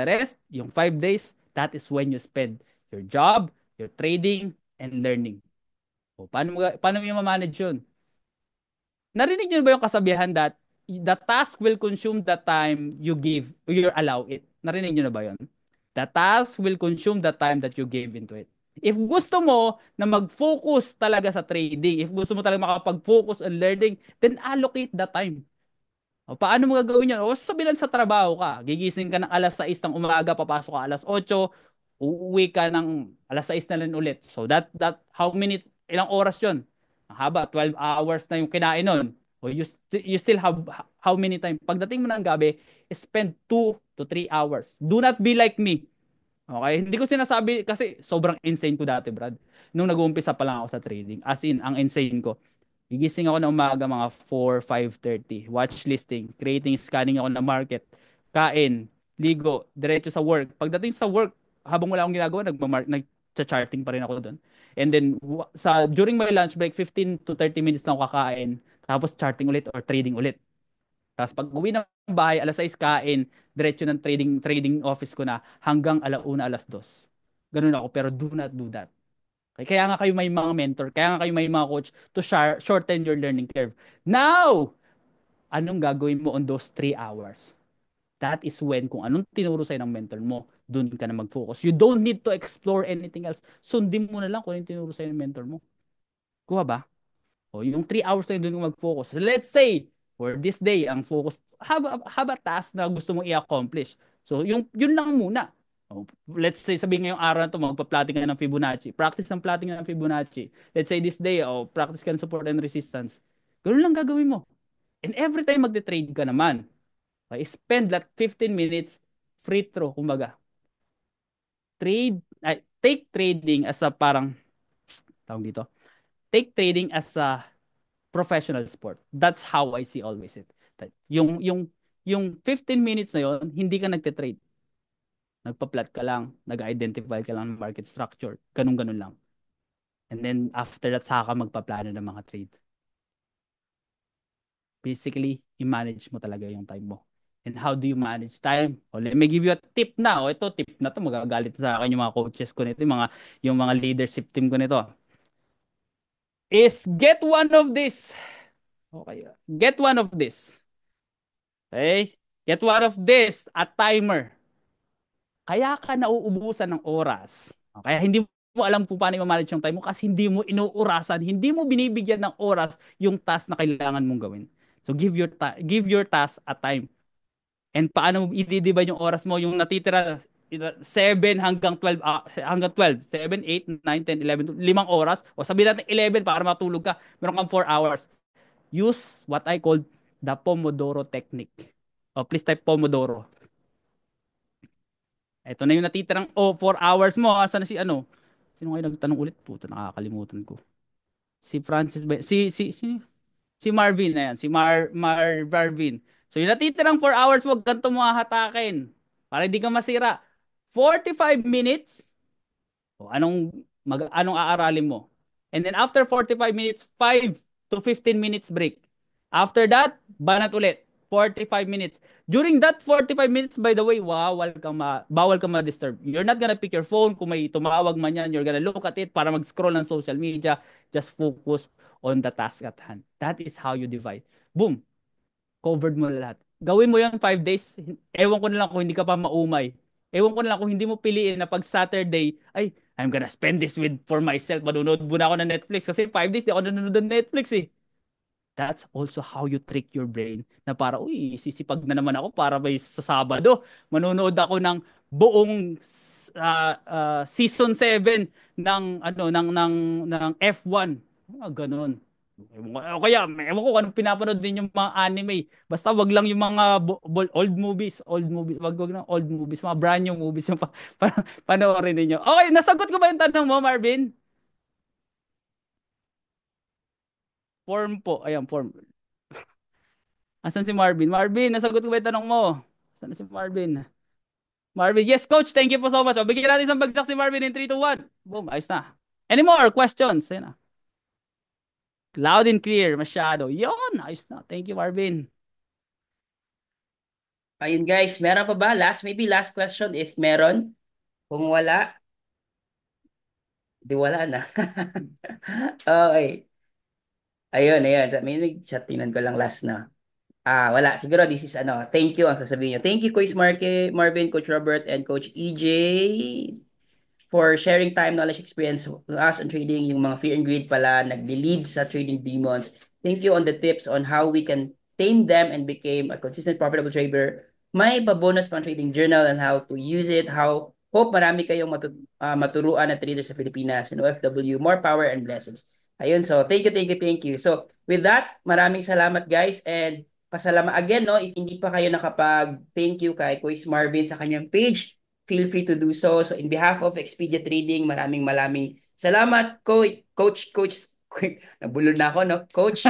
5 days, that is when you spend your job, your trading, and learning. O, paano mo yung manage yun? Narinig niyo ba yung kasabihan that the task will consume the time you allow it? Narinig niyo na ba yun? The task will consume the time that you gave into it. If gusto mo na mag-focus talaga sa trading, if gusto mo talaga makapag-focus on learning, then allocate the time. O, paano mo gagawin yan? O sabihin lang sa trabaho ka, gigising ka ng alas 6 ng umaga, papasok ka alas 8, uuwi ka ng alas 6 na rin ulit. So how many, ilang oras yon? Ang haba, 12 hours na yung kinain nun. O you still have how many time? Pagdating mo ng gabi, spend 2 to 3 hours. Do not be like me. Okay? Hindi ko sinasabi, kasi sobrang insane ko dati, Brad. Nung nag-uumpisa pa lang ako sa trading. As in, ang insane ko. Gigising ako na umaga mga 4, 5:30. Watch listing, creating, scanning ako ng market. Kain, ligo, diretso sa work. Pagdating sa work, habang wala akong ginagawa, nag-charting pa rin ako doon. And then, during my lunch break, 15 to 30 minutes lang ako kakain. Tapos charting ulit or trading ulit. Tapos pag uwi ng bahay, alas 6 kain, diretso ng trading office ko na hanggang alauna, alas 2. Ganun ako, pero do not do that. Kaya nga kayo may mga mentor, kaya nga kayo may mga coach to shorten your learning curve. Now, anong gagawin mo on those 3 hours? That is when, kung anong tinuro sa'yo ng mentor mo, doon ka na mag-focus. You don't need to explore anything else. Sundin mo na lang kung anong tinuro sa'yo ng mentor mo. Kuha ba? O, yung 3 hours na yun, doon ka mag-focus. Let's say, for this day, ang focus, haba task na gusto mong i-accomplish. So, yun lang muna. Oh, let's say, sabihin ngayong araw na ito, magpa-plotting ka ng Fibonacci. Practice ng plotting ng Fibonacci. Let's say this day, practice ka ng support and resistance. Ganun lang gagawin mo. And every time magte-trade ka naman, okay, spend that 15 minutes free throw, kumbaga. Take trading as a parang, tawag dito, take trading as a professional sport. That's how I see always it. Yung 15 minutes na yon, hindi ka nagte-trade. Nagpa-plot ka lang, nag-identify ka lang ng market structure, ganun-ganun lang. And then after that, saka magpaplano ng mga trade. Basically, i-manage mo talaga yung time mo. And how do you manage time? O, let me give you a tip na. O, ito, tip na to. Magagalit sa akin yung mga coaches ko nito, yung mga leadership team ko nito. Is get one of this. Okay. Get one of this. Okay? Get one of this. A timer. Kaya ka nauubusan ng oras. Kaya hindi mo alam kung paano i-manage yung time mo kasi hindi mo inuurasan, hindi mo binibigyan ng oras yung task na kailangan mong gawin. So give your task a time. And paano mo i-divide yung oras mo, yung natitira 7 hanggang 12 hanggang 12, 7, 8, 9, 10, 11, 5 oras o sabihin natin 11 para matulog ka. Meron kang 4 hours. Use what I call the Pomodoro technique. Please type Pomodoro. Ito na yung natitirang 4 hours mo. Saan na si ano? Sino kayo nagtanong ulit? Puta, nakakalimutan ko. Si Francis ba? Si Marvin na yan. Si Marvin. So yung natitirang 4 hours mo, ganito mo hahatakin. Para hindi ka masira. 45 minutes. Anong aaralin mo? And then after 45 minutes, 5 to 15 minutes break. After that, banat ulit. 45 minutes. During that 45 minutes, by the way, bawal ka ma-disturb. You're not gonna pick your phone. Kung may tumawag man yan, you're gonna look at it para mag-scroll ng social media. Just focus on the task at hand. That is how you divide. Boom! Covered mo lahat. Gawin mo yan 5 days. Ewan ko na lang kung hindi ka pa maumay. Ewan ko na lang kung hindi mo piliin na pag Saturday, ay, I'm gonna spend this for myself. Manunod muna ako ng Netflix. Kasi 5 days, di ako nanonood ng Netflix eh. That's also how you trick your brain na para, uy, sisipag na naman ako para may sa Sabado. Manonood ako ng buong season 7 ng F1. Ganun. O kaya, ewan ko anong pinapanood din yung mga anime. Basta wag lang yung mga old movies. Wag lang old movies. Mga brand new movies yung panoorin ninyo. Okay, nasagot ko ba yung tanong mo, Marvin? Form po. Ayan, form. Asan si Marvin? Marvin, nasagot ko ba yung tanong mo? Asan na si Marvin? Marvin, yes, coach. Thank you po so much. O, bigyan natin isang bagsak si Marvin in 3, 2, 1. Boom, ayos na. Any more questions? Ayan na. Loud and clear, masyado. Yon, ayos na. Thank you, Marvin. Ayun guys, meron pa ba? Maybe last question if meron. Kung wala, di wala na. Okay. Ayun. May chat, tingnan ko lang last na. Wala. Siguro this is thank you ang sasabihin niyo. Thank you, Coach Marvin, Coach Robert, and Coach EJ for sharing time, knowledge, experience to us on trading. Yung mga fear and greed pala, nagli-lead sa trading demons. Thank you on the tips on how we can tame them and become a consistent, profitable trader. May pa-bonus pang trading journal and how to use it. Hope marami kayong maturuan na traders sa Pilipinas and OFW. More power and blessings. Ayun, so thank you. So with that, maraming salamat guys and pasalamat again, no, if hindi pa kayo nakapag-thank you kay Coach Marvin sa kanyang page, feel free to do so. So in behalf of Expedia Trading, maraming salamat, Coach, nabulol na ako, no? Coach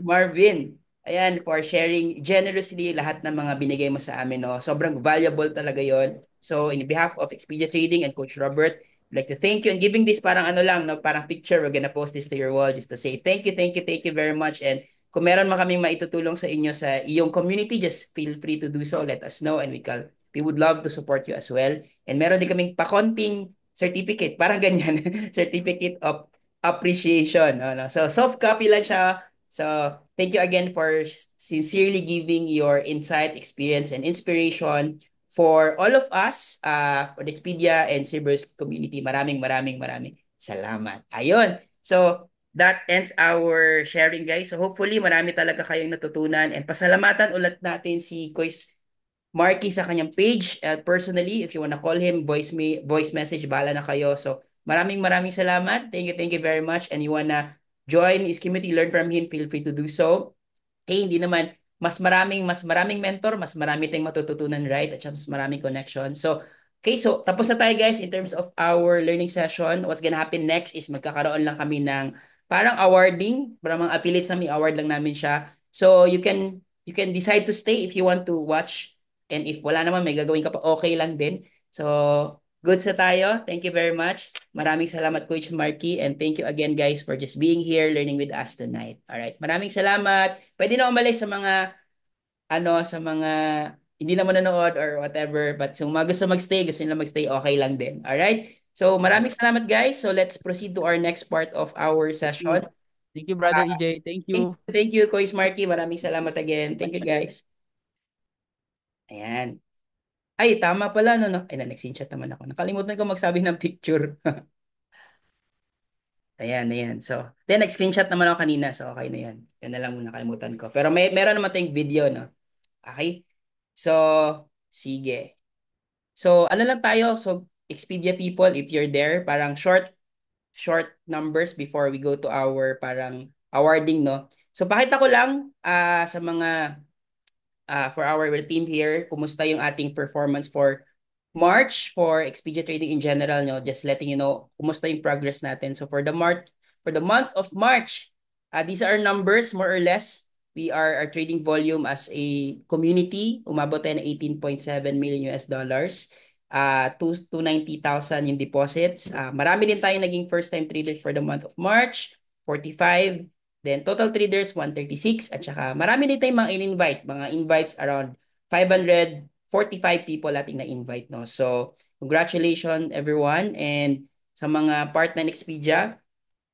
Marvin. Ayan, for sharing generously lahat ng mga binigay mo sa amin, no? Sobrang valuable talaga yon. So in behalf of Expedia Trading and Coach Robert, I'd like to thank you and giving this parang no, parang picture, we're gonna post this to your wall just to say thank you very much. And kung meron man kaming maitutulong sa inyo sa iyong community, just feel free to do so. Let us know and we would love to support you as well. And meron din kaming pakonting certificate, parang ganyan, certificate of appreciation. No? So, soft copy lang siya. So, thank you again for sincerely giving your insight, experience, and inspiration for all of us, for the Expedia and Cerberus community. Maraming salamat. Ayun. So, that ends our sharing, guys. So, hopefully, marami talaga kayong natutunan. And pasalamatan ulit natin si Coach Marky sa kanyang page. Personally, if you wanna call him, voice message, bahala na kayo. So, maraming salamat. Thank you very much. And you wanna join his community, learn from him, feel free to do so. hindi naman, mas maraming mentor, mas marami tayong matututunan, right? At saka mas maraming connection. So, okay, so tapos na tayo guys in terms of our learning session. What's gonna happen next is magkakaroon lang kami ng parang awarding, para mga affiliates namin, award lang namin siya. So, you can decide to stay if you want to watch. And if wala naman, may gagawin ka pa, okay lang din. So, good sa tayo. Thank you very much. Maraming salamat, Coach Marky. And thank you again, guys, for just being here, learning with us tonight. All right. Maraming salamat. Pwede na umalis sa mga hindi na manonood or whatever. But kung mga gusto magstay, gusto nila magstay, okay lang din. All right. So, maraming salamat, guys. So, let's proceed to our next part of our Thank you. session. Thank you, Brother EJ. Thank you. Thank you, Coach Marky. Maraming salamat again. Thank you, guys. Ayan. Ay, tama pala, no? Ay, nag-screenshot naman ako. Nakalimutan ko magsabi ng picture. Ayan. So, then nag-screenshot naman ako kanina. So, okay na yan. Yan na lang muna nakalimutan ko. Pero meron naman tayong video, no? Okay? So, sige. So, ano lang tayo? So, Expedia people, if you're there, parang short numbers before we go to our parang awarding, no? So, pakita ko lang sa mga for our team here, kumusta yung ating performance for March for Expedia Trading in general, no? Just letting you know kumusta yung progress natin. So for the month of March, these are numbers more or less. Our trading volume as a community umabot tayo ng 18.7 million US dollars. 290,000 yung deposits. Marami din tayong naging first time traders for the month of March, 45. Then total traders 136 at saka marami din tayong mga in-invite, mga invites around 545 people ating na-invite, no. So, congratulations everyone, and sa mga part ng Expedia,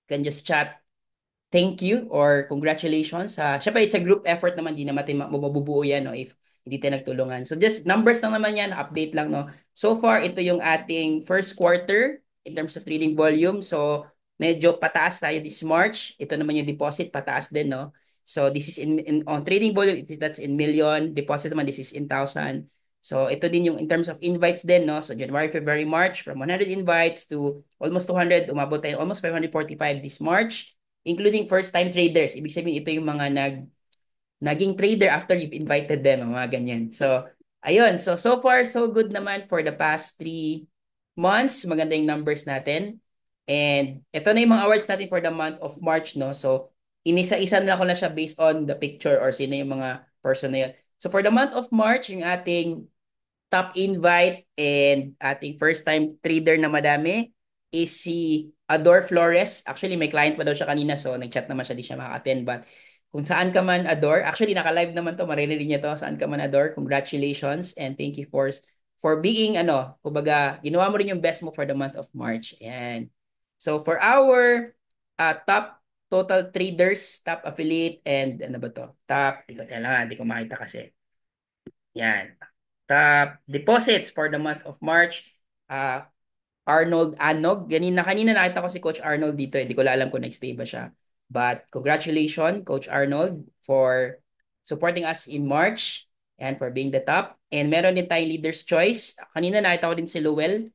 can just chat thank you or congratulations. Syempre, it's a group effort naman, di naman tayo mabubuo yan, no, if hindi tayo nagtulungan. So, just numbers lang naman yan, update lang, no. So far, ito yung ating first quarter in terms of trading volume. So, medyo pataas tayo this March. Ito naman yung deposit, pataas din, no. So, this is on trading volume, that's in million. Deposit naman, this is in thousand. So, ito din yung in terms of invites din, no. So, January, February, March, from 100 invites to almost 200, umabot tayo almost 545 this March, including first-time traders. Ibig sabihin, ito yung mga naging trader after you've invited them, mga ganyan. So, ayun. So far, so good naman for the past 3 months. Maganda yung numbers natin. And ito na yung mga awards natin for the month of March, no? So, inisa-isa na ko na siya based on the picture or sino yung mga person na yun. So, for the month of March, yung ating top invite and ating first-time trader na madami is si Ador Flores. Actually, may client pa daw siya kanina, so nag-chat naman siya, di siya makaka-attend. But kung saan ka man, Ador, actually, naka-live naman to, maririnig niya to, saan ka man, Ador, congratulations and thank you for being, kumbaga, ginawa mo rin yung best mo for the month of March. Ayan. So, for our top total traders, top affiliate, and ano ba to? Top, hindi ko makita kasi. Yan. Top deposits for the month of March. Arnold Anog. Kanina nakita ko si Coach Arnold dito. Hindi ko alam kung next day ba siya. But congratulations, Coach Arnold, for supporting us in March and for being the top. And meron din tayong Leader's Choice. Kanina nakita ko din si Luel.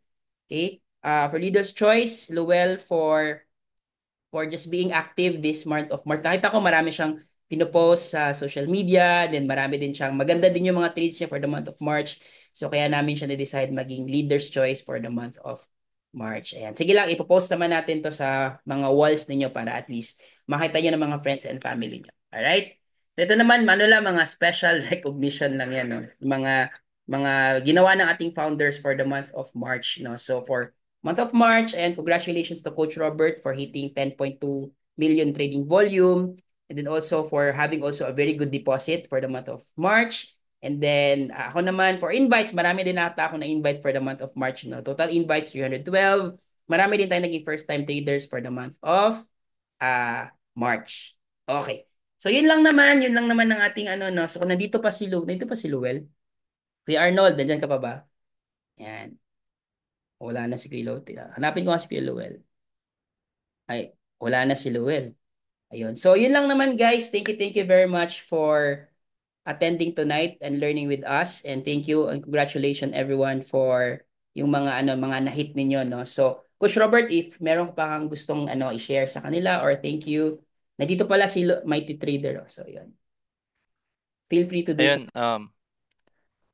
Okay? For Leader's Choice, Luel for just being active this month of March. Nakita ko marami siyang pinopost sa social media, then marami din siyang, maganda din yung mga trades niya for the month of March. So kaya namin siya na-decide maging Leader's Choice for the month of March. Ayan. Sige lang, ipopost naman natin to sa mga walls ninyo para at least makita nyo ng mga friends and family nyo. Alright? So ito naman, mga special recognition lang yan. No? Mga ginawa ng ating founders for the month of March. No? So for month of March, and congratulations to Coach Robert for hitting 10.2 million trading volume, and then also for having also a very good deposit for the month of March. And then ako naman for invites, marami din nata ako na invite for the month of March. No? Total invites 312. Marami din tayo naging first time traders for the month of March. Okay. So yun lang naman ng ating no. So kung nandito pa si Luel. Kuya Arnold, nandiyan ka pa ba? Yan. Wala na si Kuya Lote. Hanapin ko nga si Kuya Luel. Ay, wala na si Luel. Ayun. So, yun lang naman guys. Thank you very much for attending tonight and learning with us. And thank you and congratulations everyone for yung mga na-hit ninyo, no? So, Coach Robert, if meron pa kang gustong i-share sa kanila or thank you. Nandito pala si Mighty Trader. Oh. So, yun. Feel free to do so.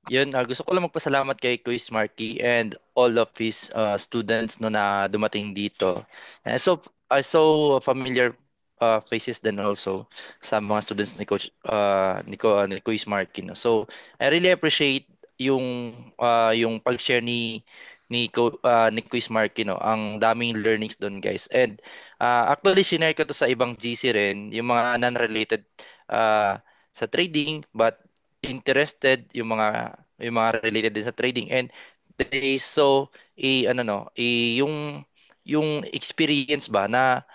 Ayun, yun, gusto ko lang magpasalamat kay Quiz Marky and all of his students no na dumating dito. And so I saw familiar faces then also sa mga students ni Coach ni Quiz Marky no. So I really appreciate yung pag-share ni Quiz Marky no. Ang daming learnings doon, guys. And actually shinare ko to sa ibang GC rin, yung mga non-related sa trading but interested yung mga related din sa trading, and they saw ano no yung experience ba na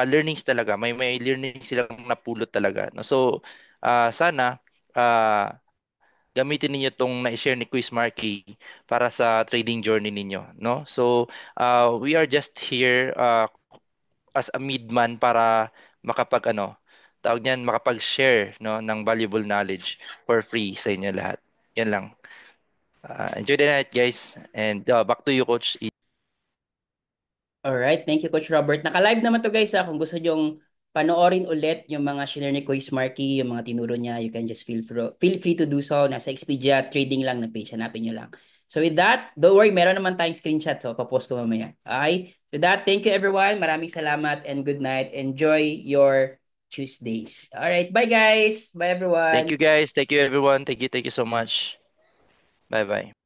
learnings talaga, may learning silang napulot talaga no. So sana gamitin ninyo tong na-share ni Quiz Marky para sa trading journey ninyo no. So we are just here as a midman para makapag ano tawag niyan, makapag-share no ng valuable knowledge for free sa inyo lahat. Yan lang. Enjoy the night, guys. And back to you, Coach. Alright, thank you Coach Robert. Naka-live naman to guys ha. Kung gusto nyong panoorin ulit yung mga shinare ni Quiz Marky, yung mga tinuro niya, you can just feel free to do so. Nasa Expedia Trading lang na page, hanapin nyo lang. So with that, don't worry, meron naman tayong screenshot, so papost ko mamaya. Okay? With that, thank you everyone. Maraming salamat and good night. Enjoy your Tuesdays. Alright, bye guys. Bye Thank everyone. you, guys. Thank you, everyone. Thank you so much. Bye bye.